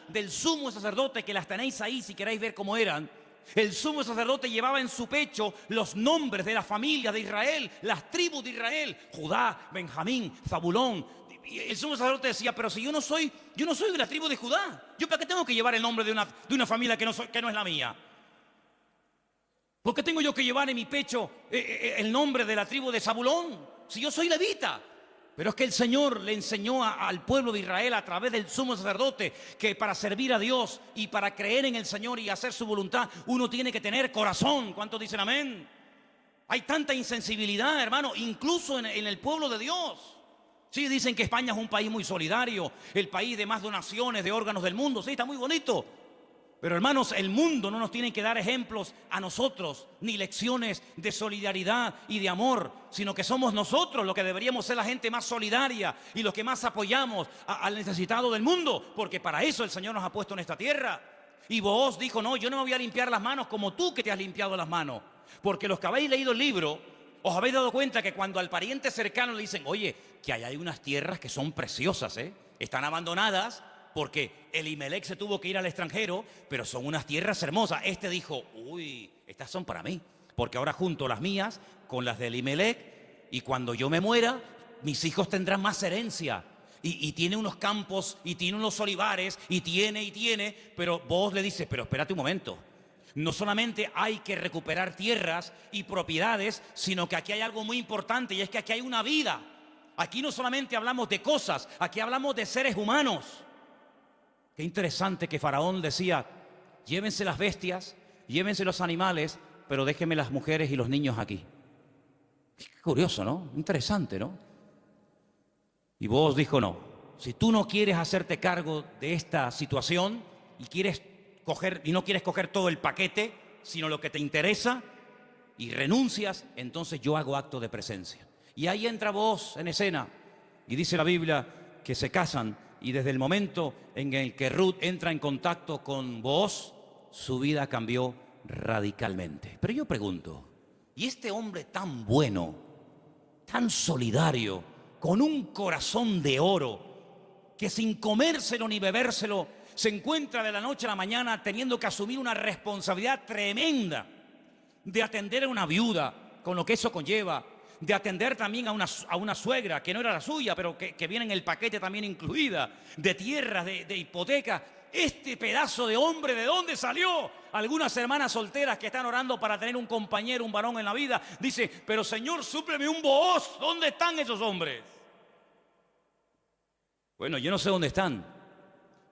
[SPEAKER 1] del sumo sacerdote, que las tenéis ahí si queréis ver cómo eran. El sumo sacerdote llevaba en su pecho los nombres de la familia de Israel, las tribus de Israel, Judá, Benjamín, Zabulón. Y el sumo sacerdote decía, pero si yo no soy de la tribu de Judá, ¿yo para qué tengo que llevar el nombre de una familia que no es la mía? ¿Por qué tengo yo que llevar en mi pecho el nombre de la tribu de Zabulón, si yo soy levita? Pero es que el Señor le enseñó al pueblo de Israel a través del sumo sacerdote que para servir a Dios y para creer en el Señor y hacer su voluntad, uno tiene que tener corazón. ¿Cuántos dicen amén? Hay tanta insensibilidad, hermano, incluso en el pueblo de Dios. Sí, dicen que España es un país muy solidario, el país de más donaciones de órganos del mundo. Sí, está muy bonito. Pero hermanos, el mundo no nos tiene que dar ejemplos a nosotros, ni lecciones de solidaridad y de amor, sino que somos nosotros los que deberíamos ser la gente más solidaria y los que más apoyamos al necesitado del mundo, porque para eso el Señor nos ha puesto en esta tierra. Y Booz dijo, no, yo no me voy a limpiar las manos como tú que te has limpiado las manos. Porque los que habéis leído el libro, os habéis dado cuenta que cuando al pariente cercano le dicen, oye, que hay unas tierras que son preciosas, están abandonadas porque Elimelech se tuvo que ir al extranjero, pero son unas tierras hermosas. Este dijo, uy, estas son para mí, porque ahora junto las mías con las de Elimelech, y cuando yo me muera, mis hijos tendrán más herencia. Y tiene unos campos, y tiene unos olivares, y tiene, pero vos le dices, pero espérate un momento. No solamente hay que recuperar tierras y propiedades, sino que aquí hay algo muy importante, y es que aquí hay una vida. Aquí no solamente hablamos de cosas, aquí hablamos de seres humanos. Qué interesante que Faraón decía, llévense las bestias, llévense los animales, pero déjenme las mujeres y los niños aquí. Qué curioso, ¿no? Interesante, ¿no? Y vos dijo, no, si tú no quieres hacerte cargo de esta situación y no quieres coger todo el paquete, sino lo que te interesa, y renuncias, entonces yo hago acto de presencia. Y ahí entra Booz en escena, y dice la Biblia que se casan, y desde el momento en el que Ruth entra en contacto con Booz, su vida cambió radicalmente. Pero yo pregunto, ¿y este hombre tan bueno, tan solidario, con un corazón de oro, que sin comérselo ni bebérselo, se encuentra de la noche a la mañana teniendo que asumir una responsabilidad tremenda de atender a una viuda, con lo que eso conlleva, de atender también a una suegra, que no era la suya, pero que viene en el paquete también incluida, de tierras, de hipoteca? Este pedazo de hombre, ¿de dónde salió? Algunas hermanas solteras que están orando para tener un compañero, un varón en la vida, dice, pero Señor, súpleme un Booz. ¿Dónde están esos hombres? Bueno, yo no sé dónde están,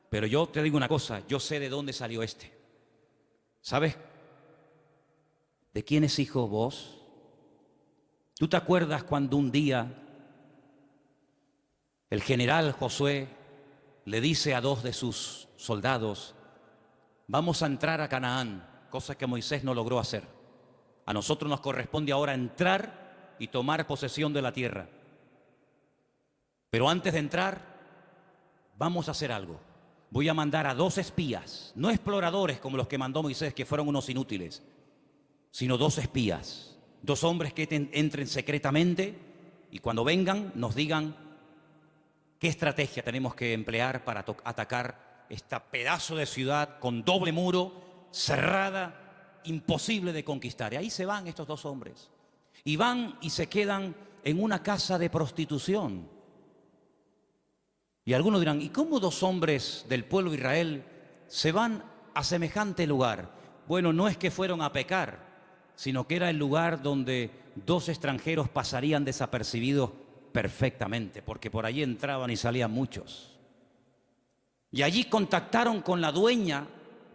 [SPEAKER 1] pero yo te digo una cosa, yo sé de dónde salió este. ¿Sabes de quién es hijo Booz? ¿Tú te acuerdas cuando un día el general Josué le dice a dos de sus soldados, vamos a entrar a Canaán, cosa que Moisés no logró hacer? A nosotros nos corresponde ahora entrar y tomar posesión de la tierra. Pero antes de entrar, vamos a hacer algo. Voy a mandar a 2 espías, no exploradores como los que mandó Moisés, que fueron unos inútiles, sino 2 espías, 2 hombres que entren secretamente y cuando vengan nos digan qué estrategia tenemos que emplear para atacar este pedazo de ciudad con doble muro, cerrada, imposible de conquistar. Y ahí se van estos 2 hombres. Y van y se quedan en una casa de prostitución. Y algunos dirán, ¿y cómo 2 hombres del pueblo de Israel se van a semejante lugar? Bueno, no es que fueron a pecar, sino que era el lugar donde 2 extranjeros pasarían desapercibidos perfectamente, porque por allí entraban y salían muchos. Y allí contactaron con la dueña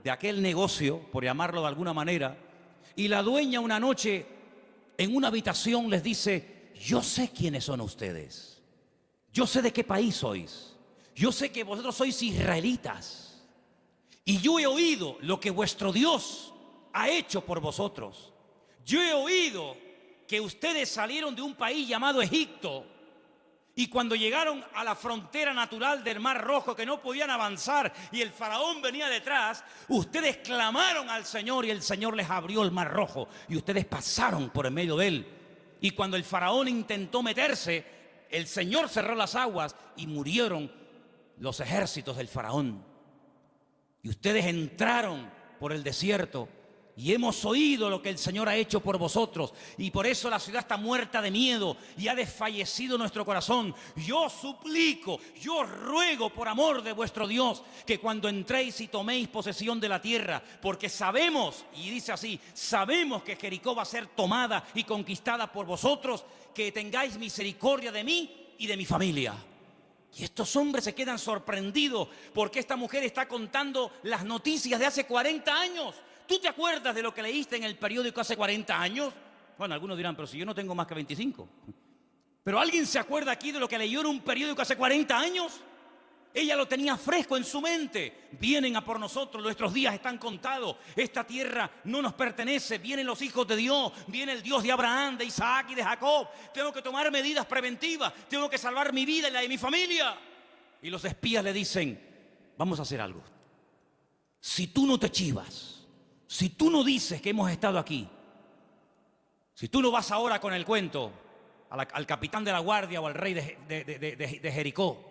[SPEAKER 1] de aquel negocio, por llamarlo de alguna manera, y la dueña una noche en una habitación les dice, yo sé quiénes son ustedes, yo sé de qué país sois, yo sé que vosotros sois israelitas, y yo he oído lo que vuestro Dios ha hecho por vosotros. Yo he oído que ustedes salieron de un país llamado Egipto, y cuando llegaron a la frontera natural del Mar Rojo, que no podían avanzar y el faraón venía detrás, ustedes clamaron al Señor y el Señor les abrió el Mar Rojo y ustedes pasaron por en medio de él. Y cuando el faraón intentó meterse, el Señor cerró las aguas y murieron los ejércitos del faraón. Y ustedes entraron por el desierto y hemos oído lo que el Señor ha hecho por vosotros, y por eso la ciudad está muerta de miedo y ha desfallecido nuestro corazón. Yo suplico, yo ruego por amor de vuestro Dios, que cuando entréis y toméis posesión de la tierra, porque sabemos, y dice así, sabemos que Jericó va a ser tomada y conquistada por vosotros, que tengáis misericordia de mí y de mi familia. Y estos hombres se quedan sorprendidos porque esta mujer está contando las noticias de hace 40 años. ¿Tú te acuerdas de lo que leíste en el periódico hace 40 años? Bueno, algunos dirán, pero si yo no tengo más que 25. ¿Pero alguien se acuerda aquí de lo que leyó en un periódico hace 40 años? Ella lo tenía fresco en su mente. Vienen a por nosotros, nuestros días están contados. Esta tierra no nos pertenece. Vienen los hijos de Dios, viene el Dios de Abraham, de Isaac y de Jacob. Tengo que tomar medidas preventivas, tengo que salvar mi vida y la de mi familia. Y los espías le dicen, vamos a hacer algo. si tú no te chivas, si tú no dices que hemos estado aquí, si tú no vas ahora con el cuento al capitán de la guardia o al rey de Jericó,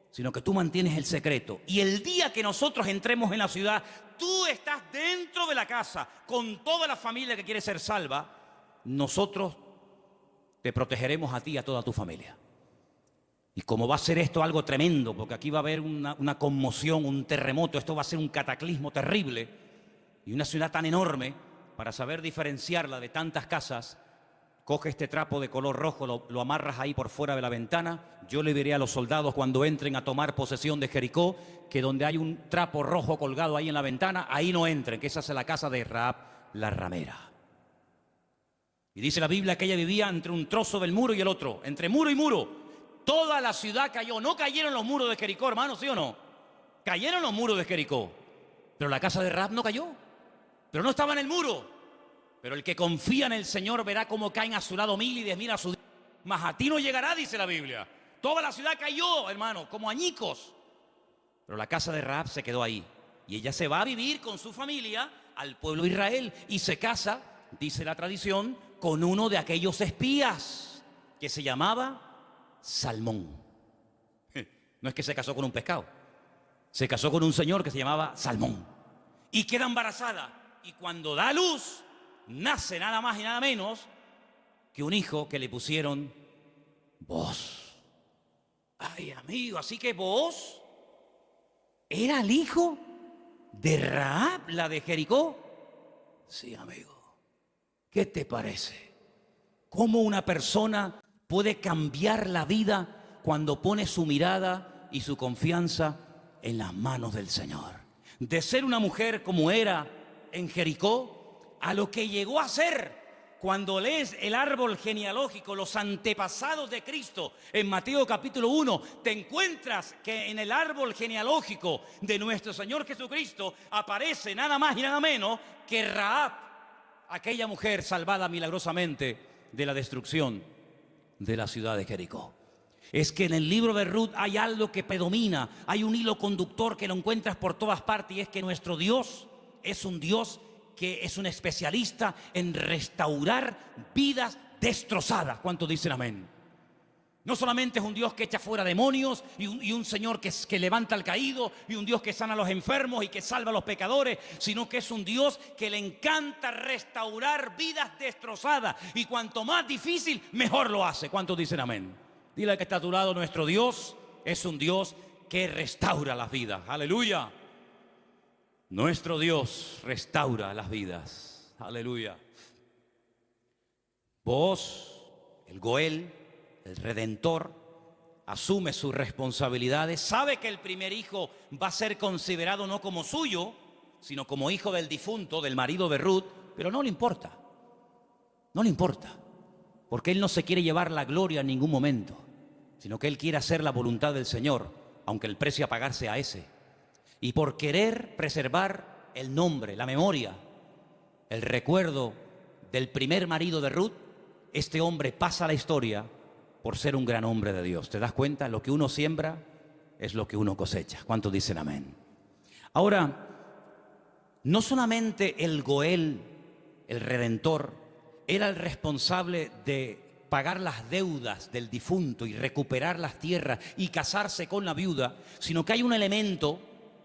[SPEAKER 1] sino que tú mantienes el secreto, y el día que nosotros entremos en la ciudad, tú estás dentro de la casa con toda la familia que quiere ser salva, nosotros te protegeremos a ti y a toda tu familia. Y como va a ser esto algo tremendo, porque aquí va a haber una conmoción, un terremoto, esto va a ser un cataclismo terrible, y una ciudad tan enorme, para saber diferenciarla de tantas casas, coge este trapo de color rojo, lo amarras ahí por fuera de la ventana. Yo le diré a los soldados cuando entren a tomar posesión de Jericó, que donde hay un trapo rojo colgado ahí en la ventana, ahí no entren, que esa es la casa de Rahab la ramera. Y dice la Biblia que ella vivía entre un trozo del muro y el otro, entre muro y muro. Toda la ciudad cayó. No cayeron los muros de Jericó, hermano, ¿sí o no? Cayeron los muros de Jericó, pero la casa de Rahab no cayó. Pero no estaba en el muro. Pero el que confía en el Señor verá cómo caen a su lado 1000 y 10.000 a su... Mas a ti no llegará, dice la Biblia. Toda la ciudad cayó, hermano, como añicos. Pero la casa de Rahab se quedó ahí. Y ella se va a vivir con su familia al pueblo de Israel. Y se casa, dice la tradición, con uno de aquellos espías que se llamaba Salmón. No es que se casó con un pescado. Se casó con un señor que se llamaba Salmón. Y queda embarazada. Y cuando da luz, nace nada más y nada menos que un hijo que le pusieron Booz. Ay, amigo, así que Booz era el hijo de Rahab, la de Jericó. Sí, amigo. ¿Qué te parece? ¿Cómo una persona puede cambiar la vida cuando pone su mirada y su confianza en las manos del Señor? De ser una mujer como era en Jericó, a lo que llegó a ser cuando lees el árbol genealógico, los antepasados de Cristo, en Mateo capítulo 1, te encuentras que en el árbol genealógico de nuestro Señor Jesucristo aparece nada más y nada menos que Rahab, aquella mujer salvada milagrosamente de la destrucción de la ciudad de Jericó. Es que en el libro de Ruth hay algo que predomina, hay un hilo conductor que lo encuentras por todas partes, y es que nuestro Dios es un Dios que es un especialista en restaurar vidas destrozadas. ¿Cuántos dicen amén? No solamente es un Dios que echa fuera demonios y un Señor que levanta al caído, y un Dios que sana a los enfermos y que salva a los pecadores, sino que es un Dios que le encanta restaurar vidas destrozadas, y cuanto más difícil, mejor lo hace. ¿Cuántos dicen amén? Dile al que está a tu lado: nuestro Dios es un Dios que restaura las vidas. Aleluya. Nuestro Dios restaura las vidas. Aleluya. Vos, el Goel, el Redentor, asume sus responsabilidades. Sabe que el primer hijo va a ser considerado no como suyo, sino como hijo del difunto, del marido de Ruth. Pero no le importa. No le importa. Porque él no se quiere llevar la gloria en ningún momento, sino que él quiere hacer la voluntad del Señor, aunque el precio a pagar sea ese. Y por querer preservar el nombre, la memoria, el recuerdo del primer marido de Ruth, este hombre pasa a la historia por ser un gran hombre de Dios. ¿Te das cuenta? Lo que uno siembra es lo que uno cosecha. ¿Cuántos dicen amén? Ahora, no solamente el Goel, el Redentor, era el responsable de pagar las deudas del difunto y recuperar las tierras y casarse con la viuda, sino que hay un elemento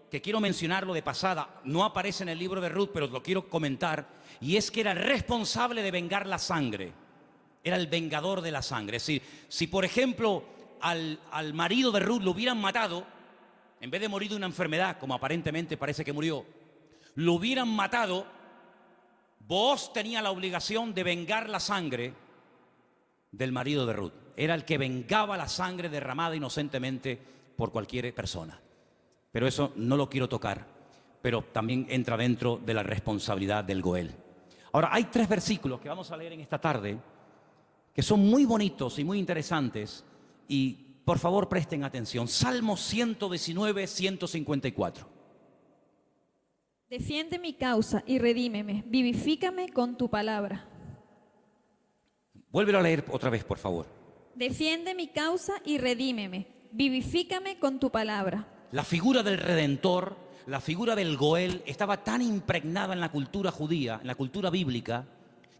[SPEAKER 1] que quiero mencionarlo de pasada, no aparece en el libro de Ruth, pero lo quiero comentar, y es que era responsable de vengar la sangre. Era el vengador de la sangre. Es decir, si por ejemplo al marido de Ruth lo hubieran matado, en vez de morir de una enfermedad, como aparentemente parece que murió, lo hubieran matado, Booz tenía la obligación de vengar la sangre del marido de Ruth. Era el que vengaba la sangre derramada inocentemente por cualquier persona. Pero eso no lo quiero tocar, pero también entra dentro de la responsabilidad del Goel. Ahora, hay 3 versículos que vamos a leer en esta tarde que son muy bonitos y muy interesantes, y por favor presten atención. Salmo 119, 154.
[SPEAKER 2] Defiende mi causa y redímeme, vivifícame con tu palabra.
[SPEAKER 1] Vuélvelo a leer otra vez, por favor.
[SPEAKER 2] Defiende mi causa y redímeme, vivifícame con tu palabra.
[SPEAKER 1] La figura del Redentor, la figura del Goel, estaba tan impregnada en la cultura judía, en la cultura bíblica,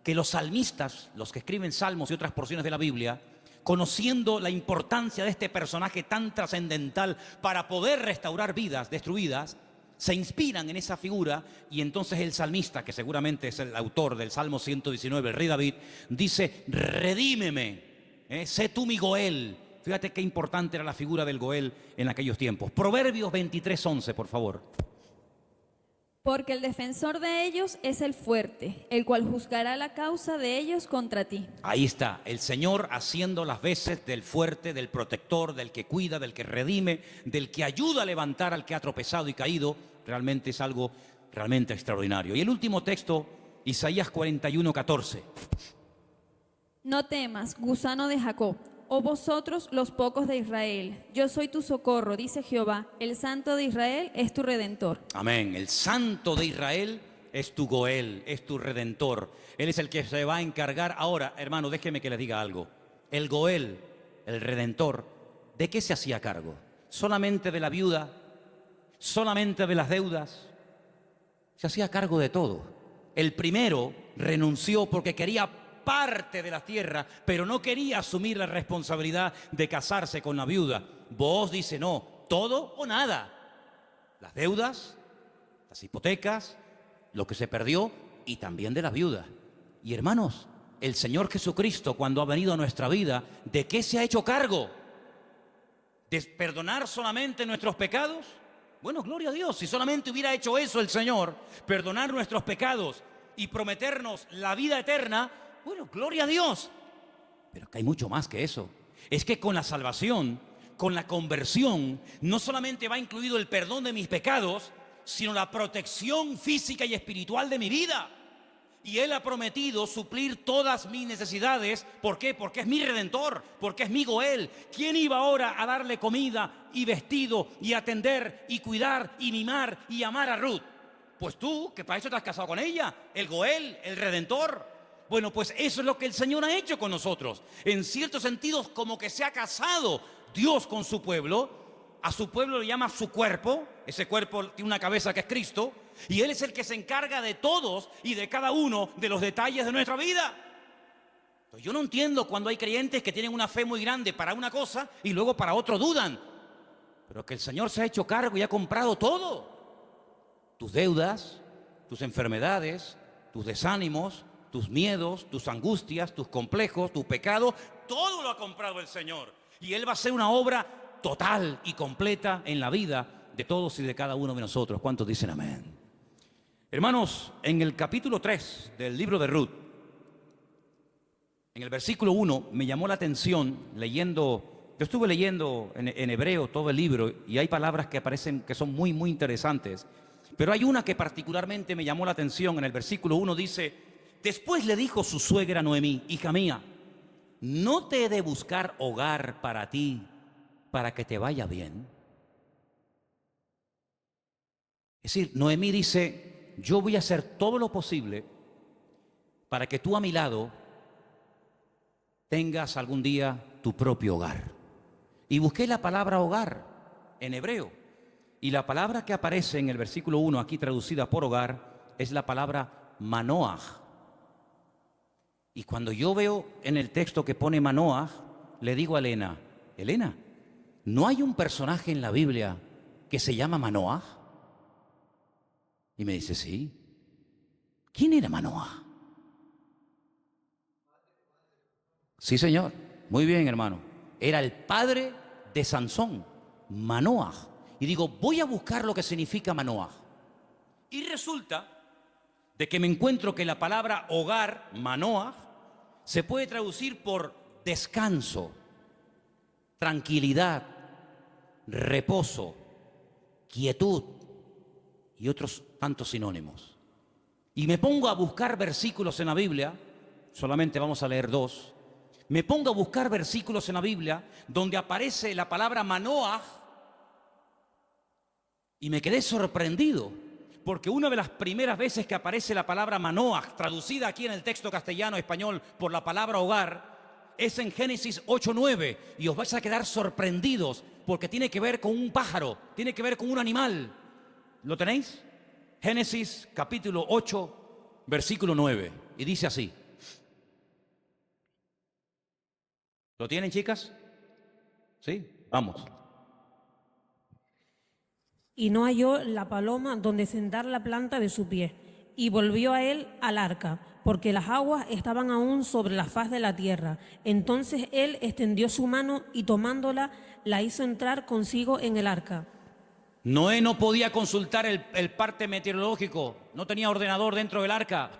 [SPEAKER 1] que los salmistas, los que escriben salmos y otras porciones de la Biblia, conociendo la importancia de este personaje tan trascendental para poder restaurar vidas destruidas, se inspiran en esa figura, y entonces el salmista, que seguramente es el autor del Salmo 119, el rey David, dice: redímeme, sé tú mi Goel. Fíjate qué importante era la figura del Goel en aquellos tiempos. Proverbios 23:11, por favor.
[SPEAKER 2] Porque el defensor de ellos es el fuerte, el cual juzgará la causa de ellos contra ti.
[SPEAKER 1] Ahí está, el Señor haciendo las veces del fuerte, del protector, del que cuida, del que redime, del que ayuda a levantar al que ha tropezado y caído. Realmente es algo realmente extraordinario. Y el último texto, Isaías 41:14.
[SPEAKER 2] No temas, gusano de Jacob, oh vosotros los pocos de Israel. Yo soy tu socorro, dice Jehová. El Santo de Israel es tu Redentor.
[SPEAKER 1] Amén. El Santo de Israel es tu Goel, es tu Redentor. Él es el que se va a encargar. Ahora, hermano, déjeme que le diga algo. El Goel, el Redentor, ¿de qué se hacía cargo? ¿Solamente de la viuda? ¿Solamente de las deudas? Se hacía cargo de todo. El primero renunció porque quería parte de la tierra, pero no quería asumir la responsabilidad de casarse con la viuda. Booz dice: no, todo o nada. Las deudas, las hipotecas, lo que se perdió, y también de la viuda. Y hermanos, el Señor Jesucristo, cuando ha venido a nuestra vida, ¿de qué se ha hecho cargo? ¿De perdonar solamente nuestros pecados? Bueno, gloria a Dios, si solamente hubiera hecho eso el Señor, perdonar nuestros pecados y prometernos la vida eterna, bueno, gloria a Dios. Pero que hay mucho más que eso. Es que con la salvación, con la conversión, no solamente va incluido el perdón de mis pecados, sino la protección física y espiritual de mi vida. Y Él ha prometido suplir todas mis necesidades. ¿Por qué? Porque es mi Redentor, porque es mi Goel. ¿Quién iba ahora a darle comida y vestido y atender y cuidar y mimar y amar a Ruth? Pues tú, que para eso te has casado con ella, el Goel, el Redentor. Bueno, pues eso es lo que el Señor ha hecho con nosotros. En ciertos sentidos, como que se ha casado Dios con su pueblo. A su pueblo le llama su cuerpo. Ese cuerpo tiene una cabeza que es Cristo. Y Él es el que se encarga de todos y de cada uno de los detalles de nuestra vida. Pues yo no entiendo cuando hay creyentes que tienen una fe muy grande para una cosa y luego para otro dudan. Pero que el Señor se ha hecho cargo y ha comprado todo. Tus deudas, tus enfermedades, tus desánimos, tus miedos, tus angustias, tus complejos, tu pecado, todo lo ha comprado el Señor. Y Él va a hacer una obra total y completa en la vida de todos y de cada uno de nosotros. ¿Cuántos dicen amén? Hermanos, en el capítulo 3 del libro de Ruth, en el versículo 1, me llamó la atención leyendo, yo estuve leyendo en hebreo todo el libro y hay palabras que aparecen que son muy, muy interesantes. Pero hay una que particularmente me llamó la atención. En el versículo 1 dice: después le dijo su suegra Noemí: hija mía, ¿no te he de buscar hogar para ti, para que te vaya bien? Es decir, Noemí dice: yo voy a hacer todo lo posible para que tú a mi lado tengas algún día tu propio hogar. Y busqué la palabra hogar en hebreo. Y la palabra que aparece en el versículo 1, aquí traducida por hogar, es la palabra Manoah. Y cuando yo veo en el texto que pone Manoah, le digo a Elena: Elena, ¿no hay un personaje en la Biblia que se llama Manoah? Y me dice: sí. ¿Quién era Manoah? Sí, señor. Muy bien, hermano. Era el padre de Sansón, Manoah. Y digo, voy a buscar lo que significa Manoah. Y resulta de que me encuentro que la palabra hogar, Manoah, se puede traducir por descanso, tranquilidad, reposo, quietud y otros tantos sinónimos. Y me pongo a buscar versículos en la Biblia, solamente vamos a leer 2. Me pongo a buscar versículos en la Biblia donde aparece la palabra Manoah y me quedé sorprendido, porque una de las primeras veces que aparece la palabra Manoah, traducida aquí en el texto castellano-español por la palabra hogar, es en Génesis 8:9, y os vais a quedar sorprendidos porque tiene que ver con un pájaro, tiene que ver con un animal. ¿Lo tenéis? Génesis capítulo 8, versículo 9. Y dice así. ¿Lo tienen, chicas? ¿Sí? Vamos.
[SPEAKER 3] Y no halló la paloma donde sentar la planta de su pie, y volvió a él al arca, porque las aguas estaban aún sobre la faz de la tierra. Entonces él extendió su mano y tomándola, la hizo entrar consigo en el arca.
[SPEAKER 1] Noé no podía consultar el parte meteorológico, no tenía ordenador dentro del arca,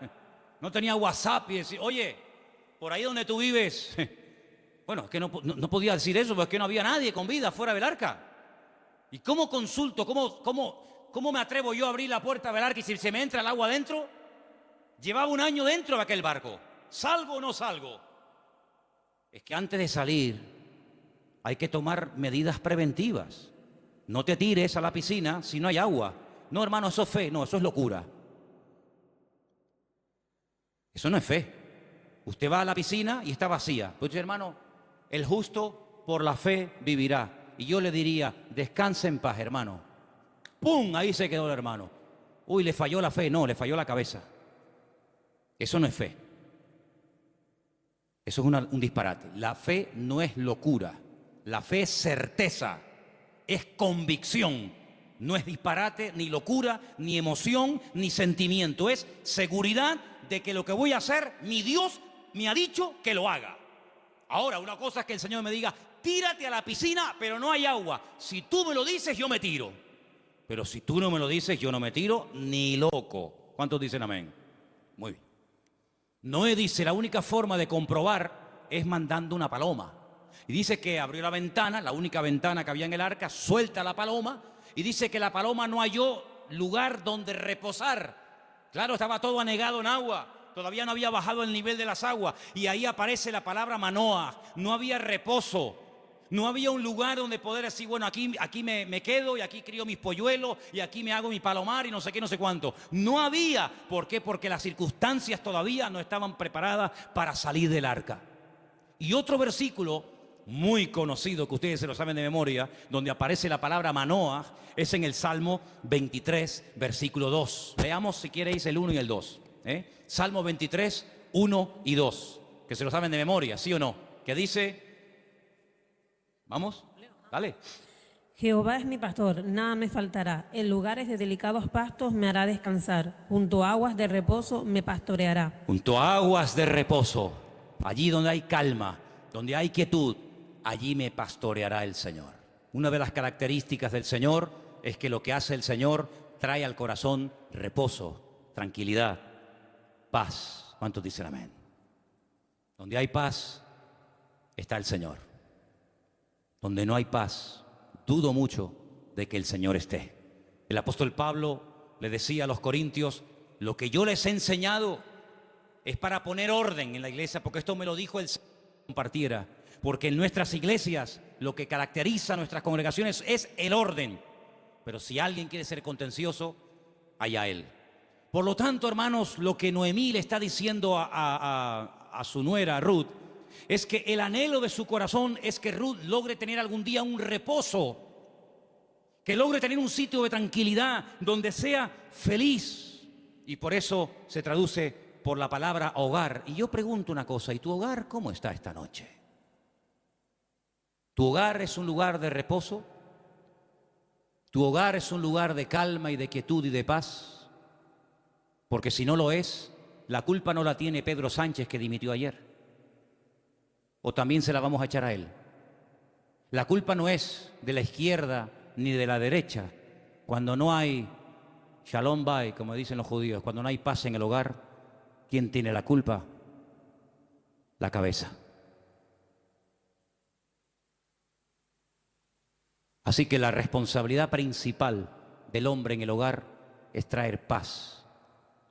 [SPEAKER 1] no tenía WhatsApp y decir, oye, por ahí donde tú vives. Bueno, es que no podía decir eso, porque es que no había nadie con vida fuera del arca. ¿Y cómo consulto? ¿Cómo me atrevo yo a abrir la puerta del arca y si se me entra el agua adentro? Llevaba un año dentro de aquel barco. ¿Salgo o no salgo? Es que antes de salir hay que tomar medidas preventivas. No te tires a la piscina si no hay agua. No, hermano, eso es fe. No, eso es locura. Eso no es fe. Usted va a la piscina y está vacía. Pues, hermano, el justo por la fe vivirá. Y yo le diría, descanse en paz, hermano. ¡Pum! Ahí se quedó el hermano. Uy, le falló la fe. No, le falló la cabeza. Eso no es fe. Eso es un disparate. La fe no es locura. La fe es certeza. Es convicción. No es disparate, ni locura, ni emoción, ni sentimiento. Es seguridad de que lo que voy a hacer, mi Dios me ha dicho que lo haga. Ahora, una cosa es que el Señor me diga, tírate a la piscina, pero no hay agua. Si tú me lo dices, yo me tiro. Pero si tú no me lo dices, yo no me tiro ni loco. ¿Cuántos dicen amén? Muy bien. Noé dice, la única forma de comprobar es mandando una paloma. Y dice que abrió la ventana, la única ventana que había en el arca, suelta la paloma, y dice que la paloma no halló lugar donde reposar. Claro, estaba todo anegado en agua. Todavía no había bajado el nivel de las aguas. Y ahí aparece la palabra Manoah. No había reposo. No había un lugar donde poder decir, bueno, aquí me quedo y aquí crío mis polluelos y aquí me hago mi palomar y no sé qué, no sé cuánto. No había. ¿Por qué? Porque las circunstancias todavía no estaban preparadas para salir del arca. Y otro versículo muy conocido, que ustedes se lo saben de memoria, donde aparece la palabra Manoah, es en el Salmo 23, versículo 2. Veamos si queréis el 1 y el 2. Salmo 23, 1 y 2, que se lo saben de memoria, ¿sí o no? Que dice, vamos, dale.
[SPEAKER 3] Jehová es mi pastor, nada me faltará. En lugares de delicados pastos me hará descansar. Junto a aguas de reposo me pastoreará.
[SPEAKER 1] Junto a aguas de reposo, allí donde hay calma, donde hay quietud, allí me pastoreará el Señor. Una de las características del Señor es que lo que hace el Señor trae al corazón reposo, tranquilidad, paz. ¿Cuántos dicen amén? Donde hay paz está el Señor. Donde no hay paz, dudo mucho de que el Señor esté. El apóstol Pablo le decía a los corintios, lo que yo les he enseñado es para poner orden en la iglesia, porque esto me lo dijo el Señor que compartiera. Porque en nuestras iglesias lo que caracteriza a nuestras congregaciones es el orden. Pero si alguien quiere ser contencioso, allá él. Por lo tanto, hermanos, lo que Noemí le está diciendo a su nuera, Ruth, es que el anhelo de su corazón es que Ruth logre tener algún día un reposo, que logre tener un sitio de tranquilidad donde sea feliz. Y por eso se traduce por la palabra hogar. Y yo pregunto una cosa, ¿y tu hogar cómo está esta noche? ¿Tu hogar es un lugar de reposo? ¿Tu hogar es un lugar de calma y de quietud y de paz? Porque si no lo es, la culpa no la tiene Pedro Sánchez, que dimitió ayer. ¿O también se la vamos a echar a él? La culpa no es de la izquierda ni de la derecha. Cuando no hay shalom bay, como dicen los judíos, cuando no hay paz en el hogar, ¿quién tiene la culpa? La cabeza. Así que la responsabilidad principal del hombre en el hogar es traer paz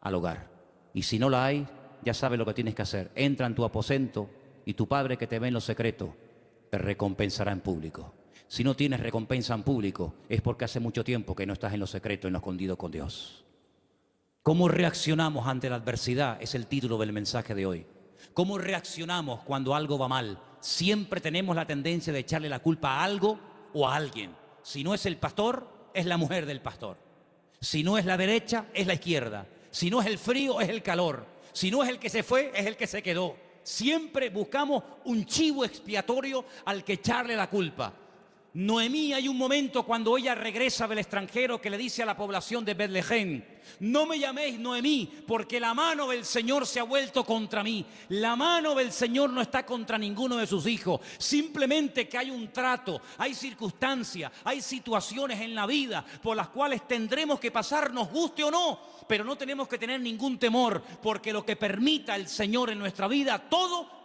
[SPEAKER 1] al hogar. Y si no la hay, ya sabes lo que tienes que hacer. Entra en tu aposento y tu Padre que te ve en lo secreto te recompensará en público. Si no tienes recompensa en público, es porque hace mucho tiempo que no estás en lo secreto, en lo escondido con Dios. ¿Cómo reaccionamos ante la adversidad? Es el título del mensaje de hoy. ¿Cómo reaccionamos cuando algo va mal? Siempre tenemos la tendencia de echarle la culpa a algo o a alguien. Si no es el pastor, es la mujer del pastor. Si no es la derecha, es la izquierda. Si no es el frío, es el calor. Si no es el que se fue, es el que se quedó. Siempre buscamos un chivo expiatorio al que echarle la culpa. Noemí, hay un momento cuando ella regresa del extranjero que le dice a la población de Betlehem: no me llaméis Noemí, porque la mano del Señor se ha vuelto contra mí. La mano del Señor no está contra ninguno de sus hijos. Simplemente que hay un trato, hay circunstancias, hay situaciones en la vida por las cuales tendremos que pasar, nos guste o no, pero no tenemos que tener ningún temor, porque lo que permita el Señor en nuestra vida, todo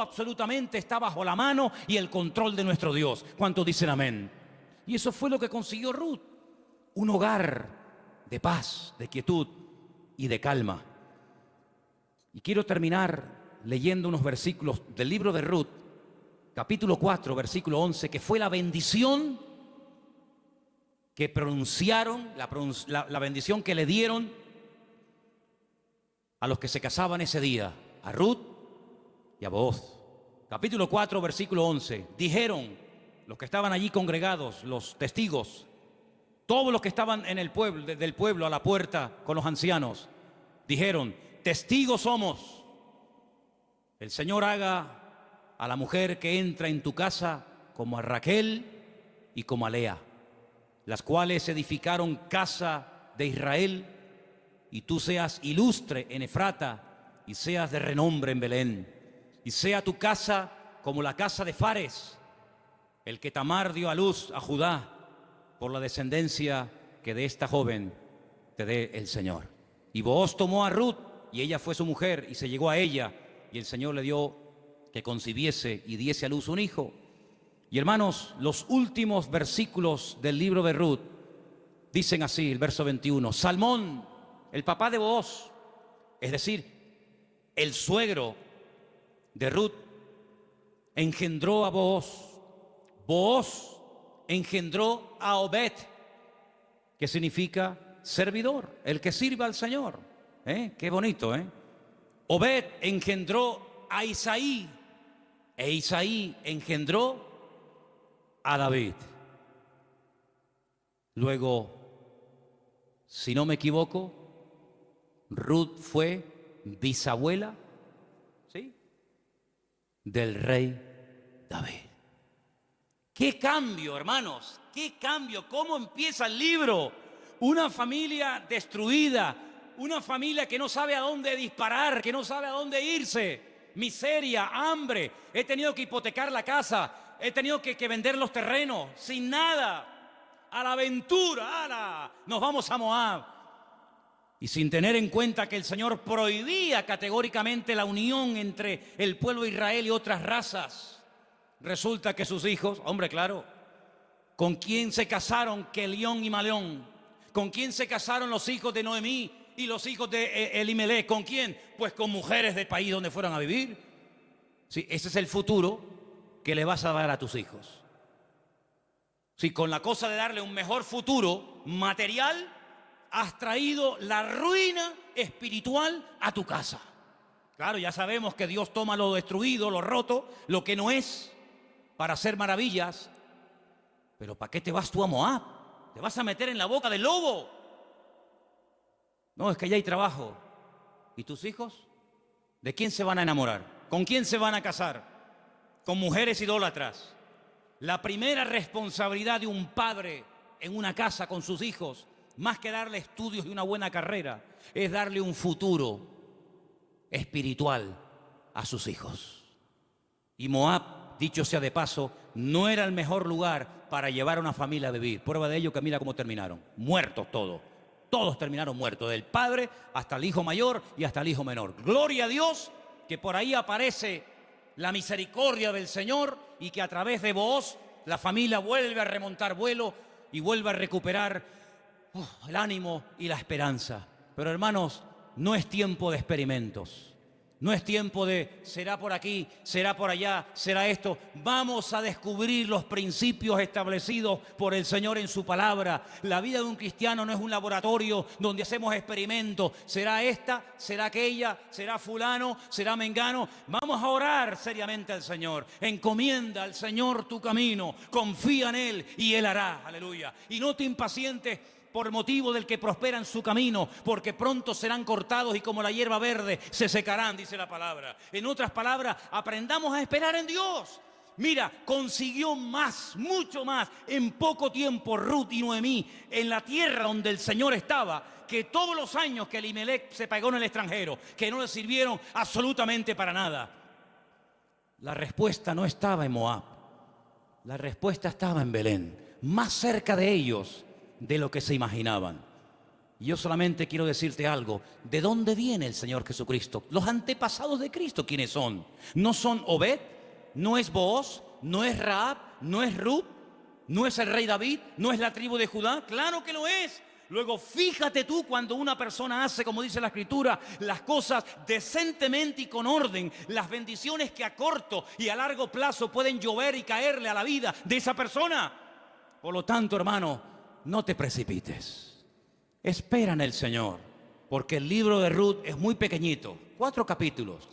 [SPEAKER 1] absolutamente está bajo la mano y el control de nuestro Dios. ¿Cuántos dicen amén? Y eso fue lo que consiguió Ruth, un hogar de paz, de quietud y de calma. Y quiero terminar leyendo unos versículos del libro de Ruth, capítulo 4, versículo 11, que fue la bendición que pronunciaron, la bendición que le dieron a los que se casaban ese día, a Ruth y a Booz. Capítulo 4, versículo 11. Dijeron los que estaban allí congregados, los testigos, todos los que estaban en el pueblo, desde el pueblo a la puerta con los ancianos, dijeron: testigos somos. El Señor haga a la mujer que entra en tu casa como a Raquel y como a Lea, las cuales edificaron casa de Israel, y tú seas ilustre en Efrata y seas de renombre en Belén. Y sea tu casa como la casa de Fares, el que Tamar dio a luz a Judá, por la descendencia que de esta joven te dé el Señor. Y Booz tomó a Ruth, y ella fue su mujer, y se llegó a ella, y el Señor le dio que concibiese y diese a luz un hijo. Y hermanos, los últimos versículos del libro de Ruth dicen así, el verso 21. Salmón, el papá de Booz, es decir, el suegro de Ruth, engendró a Booz. Booz engendró a Obed, que significa servidor, el que sirva al Señor. Qué bonito, ¿eh? Obed engendró a Isaí, e Isaí engendró a David. Luego, si no me equivoco, Ruth fue bisabuela, ¿sí?, del rey David. ¡Qué cambio, hermanos! ¡Qué cambio! ¿Cómo empieza el libro? Una familia destruida, una familia que no sabe a dónde disparar, que no sabe a dónde irse. Miseria, hambre, he tenido que hipotecar la casa, he tenido que vender los terrenos, sin nada, a la aventura, ¡ala! Nos vamos a Moab. Y sin tener en cuenta que el Señor prohibía categóricamente la unión entre el pueblo de Israel y otras razas, resulta que sus hijos, hombre, claro, ¿con quién se casaron Kelión y Maleón? ¿Con quién se casaron los hijos de Noemí y los hijos de Elimelech? ¿Con quién? Pues con mujeres del país donde fueron a vivir. Sí, ese es el futuro que le vas a dar a tus hijos. Si con la cosa de darle un mejor futuro material, has traído la ruina espiritual a tu casa. Claro, ya sabemos que Dios toma lo destruido, lo roto, lo que no es, para hacer maravillas. Pero ¿para qué te vas tú a Moab? ¿Te vas a meter en la boca del lobo? No, es que ya hay trabajo. ¿Y tus hijos? ¿De quién se van a enamorar? ¿Con quién se van a casar? Con mujeres idólatras. La primera responsabilidad de un padre en una casa con sus hijos, más que darle estudios y una buena carrera, es darle un futuro espiritual a sus hijos. Y Moab, dicho sea de paso, no era el mejor lugar para llevar a una familia a vivir. Prueba de ello que mira cómo terminaron. Muertos todos. Todos terminaron muertos, del padre hasta el hijo mayor y hasta el hijo menor. Gloria a Dios que por ahí aparece la misericordia del Señor y que a través de Booz la familia vuelve a remontar vuelo y vuelve a recuperar el ánimo y la esperanza. Pero hermanos, no es tiempo de experimentos. No es tiempo de será por aquí, será por allá, será esto. Vamos a descubrir los principios establecidos por el Señor en su palabra. La vida de un cristiano no es un laboratorio donde hacemos experimentos. Será esta, será aquella, será fulano, será mengano. Vamos a orar seriamente al Señor. Encomienda al Señor tu camino. Confía en Él y Él hará. Aleluya. Y no te impacientes por motivo del que prospera en su camino, porque pronto serán cortados y como la hierba verde se secarán, dice la palabra. En otras palabras, aprendamos a esperar en Dios. Mira, consiguió más, mucho más, en poco tiempo Ruth y Noemí en la tierra donde el Señor estaba, que todos los años que Elimelech se pagó en el extranjero, que no le sirvieron absolutamente para nada. La respuesta no estaba en Moab, la respuesta estaba en Belén, más cerca de ellos de lo que se imaginaban. Y yo solamente quiero decirte algo. ¿De dónde viene el Señor Jesucristo? Los antepasados de Cristo, ¿quiénes son? ¿No son Obed? ¿No es Booz? ¿No es Rahab? ¿No es Ruth? ¿No es el rey David? ¿No es la tribu de Judá? ¡Claro que lo es! Luego, fíjate tú cuando una persona hace, como dice la Escritura, las cosas decentemente y con orden, las bendiciones que a corto y a largo plazo pueden llover y caerle a la vida de esa persona. Por lo tanto, hermano, no te precipites. Espera en el Señor, porque el libro de Ruth es muy pequeñito, 4 capítulos,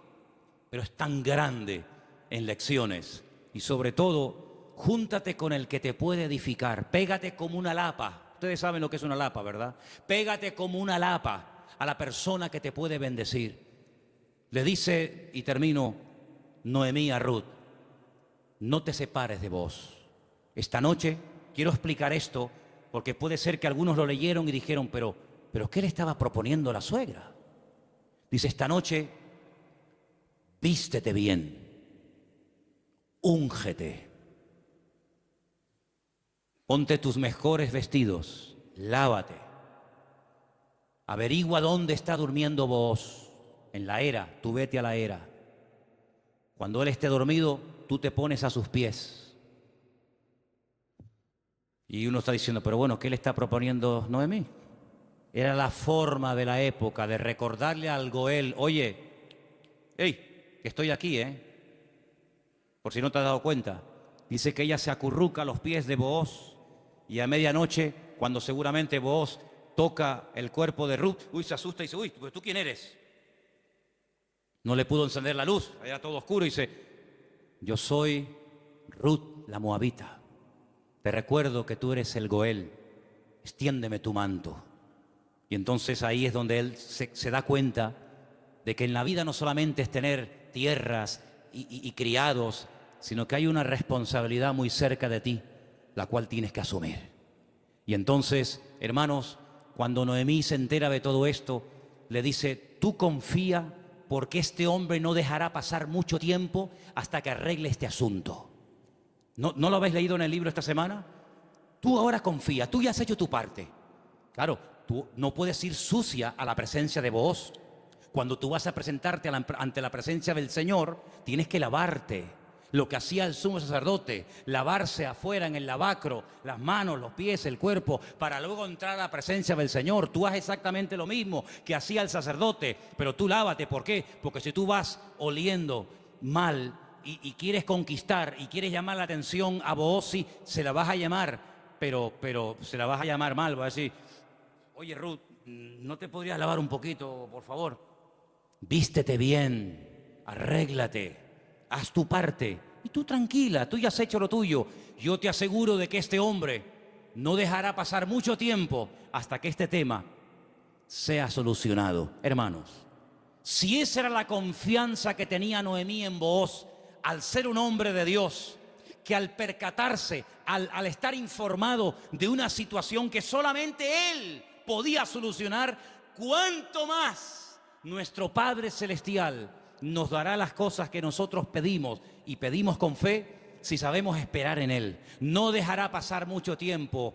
[SPEAKER 1] pero es tan grande en lecciones. Y sobre todo, júntate con el que te puede edificar. Pégate como una lapa. Ustedes saben lo que es una lapa, ¿verdad? Pégate como una lapa a la persona que te puede bendecir. Le dice, y termino, Noemí a Ruth: no te separes de vos. Esta noche quiero explicar esto, porque puede ser que algunos lo leyeron y dijeron, pero ¿qué le estaba proponiendo la suegra? Dice, esta noche, vístete bien, úngete, ponte tus mejores vestidos, lávate, averigua dónde está durmiendo Booz, en la era, tú vete a la era. Cuando él esté dormido, tú te pones a sus pies. Y uno está diciendo, pero bueno, ¿qué le está proponiendo Noemí? Era la forma de la época de recordarle al Goel, oye, hey, que estoy aquí, por si no te has dado cuenta. Dice que ella se acurruca a los pies de Booz y a medianoche, cuando seguramente Booz toca el cuerpo de Ruth, se asusta y dice, pues ¿tú quién eres? No le pudo encender la luz, era todo oscuro y dice, yo soy Ruth la Moabita. Te recuerdo que tú eres el Goel, extiéndeme tu manto. Y entonces ahí es donde él se da cuenta de que en la vida no solamente es tener tierras y criados, sino que hay una responsabilidad muy cerca de ti, la cual tienes que asumir. Y entonces, hermanos, cuando Noemí se entera de todo esto, le dice, tú confía, porque este hombre no dejará pasar mucho tiempo hasta que arregle este asunto. ¿No lo habéis leído en el libro esta semana? Tú ahora confía, tú ya has hecho tu parte. Claro, tú no puedes ir sucia a la presencia de Booz. Cuando tú vas a presentarte ante la presencia del Señor, tienes que lavarte. Lo que hacía el sumo sacerdote, lavarse afuera en el lavacro, las manos, los pies, el cuerpo, para luego entrar a la presencia del Señor. Tú haces exactamente lo mismo que hacía el sacerdote, pero tú lávate. ¿Por qué? Porque si tú vas oliendo mal y quieres conquistar y quieres llamar la atención a Booz, sí, se la vas a llamar, pero se la vas a llamar mal. Vas a decir, oye Ruth, ¿no te podrías lavar un poquito, por favor? Vístete bien, arréglate, haz tu parte. Y tú tranquila, tú ya has hecho lo tuyo. Yo te aseguro de que este hombre no dejará pasar mucho tiempo hasta que este tema sea solucionado. Hermanos, si esa era la confianza que tenía Noemí en Booz, al ser un hombre de Dios, que al percatarse, al estar informado de una situación que solamente él podía solucionar, ¿cuánto más nuestro Padre Celestial nos dará las cosas que nosotros pedimos y pedimos con fe si sabemos esperar en Él? No dejará pasar mucho tiempo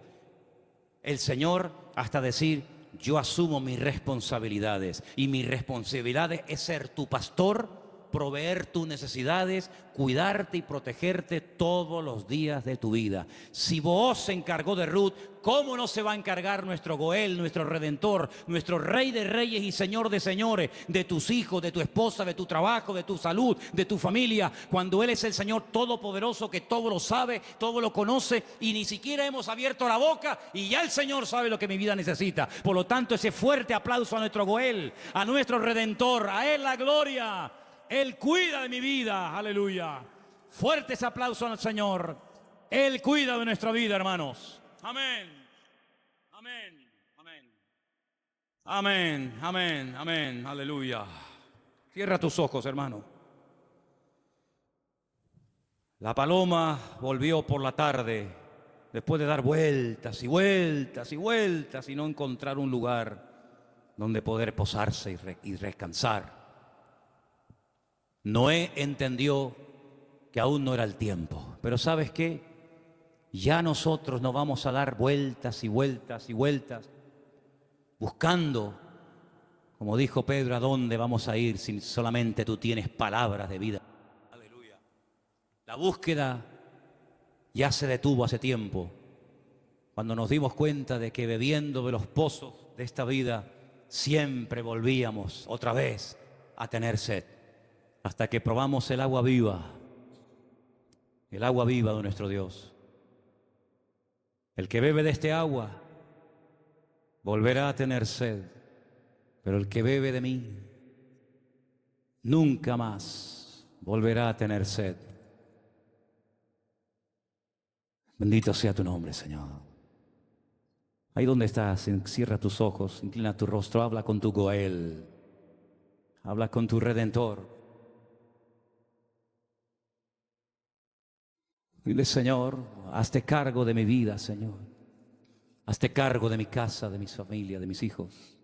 [SPEAKER 1] el Señor hasta decir, yo asumo mis responsabilidades, y mi responsabilidad es ser tu pastor proveer tus necesidades, cuidarte y protegerte todos los días de tu vida. Si Booz se encargó de Ruth, ¿cómo no se va a encargar nuestro Goel, nuestro Redentor, nuestro Rey de Reyes y Señor de Señores, de tus hijos, de tu esposa, de tu trabajo, de tu salud, de tu familia, cuando Él es el Señor Todopoderoso que todo lo sabe, todo lo conoce, y ni siquiera hemos abierto la boca y ya el Señor sabe lo que mi vida necesita? Por lo tanto, ese fuerte aplauso a nuestro Goel, a nuestro Redentor, a Él la gloria. Él cuida de mi vida, aleluya. Fuerte ese aplauso al Señor. Él cuida de nuestra vida, hermanos. Amén, amén, amén, amén, amén, amén, aleluya. Cierra tus ojos, hermano. La paloma volvió por la tarde, después de dar vueltas y vueltas y vueltas y no encontrar un lugar donde poder posarse y descansar. Noé entendió que aún no era el tiempo, pero ¿sabes qué? Ya nosotros no vamos a dar vueltas y vueltas y vueltas buscando, como dijo Pedro, ¿a dónde vamos a ir si solamente tú tienes palabras de vida? Aleluya. La búsqueda ya se detuvo hace tiempo, cuando nos dimos cuenta de que bebiendo de los pozos de esta vida siempre volvíamos otra vez a tener sed, hasta que probamos el agua viva de nuestro Dios. El que bebe de este agua volverá a tener sed, pero el que bebe de mí nunca más volverá a tener sed. Bendito sea tu nombre, Señor. Ahí donde estás, cierra tus ojos, inclina tu rostro, habla con tu Goel, habla con tu Redentor. Dile: Señor, hazte cargo de mi vida, Señor. Hazte cargo de mi casa, de mi familia, de mis hijos.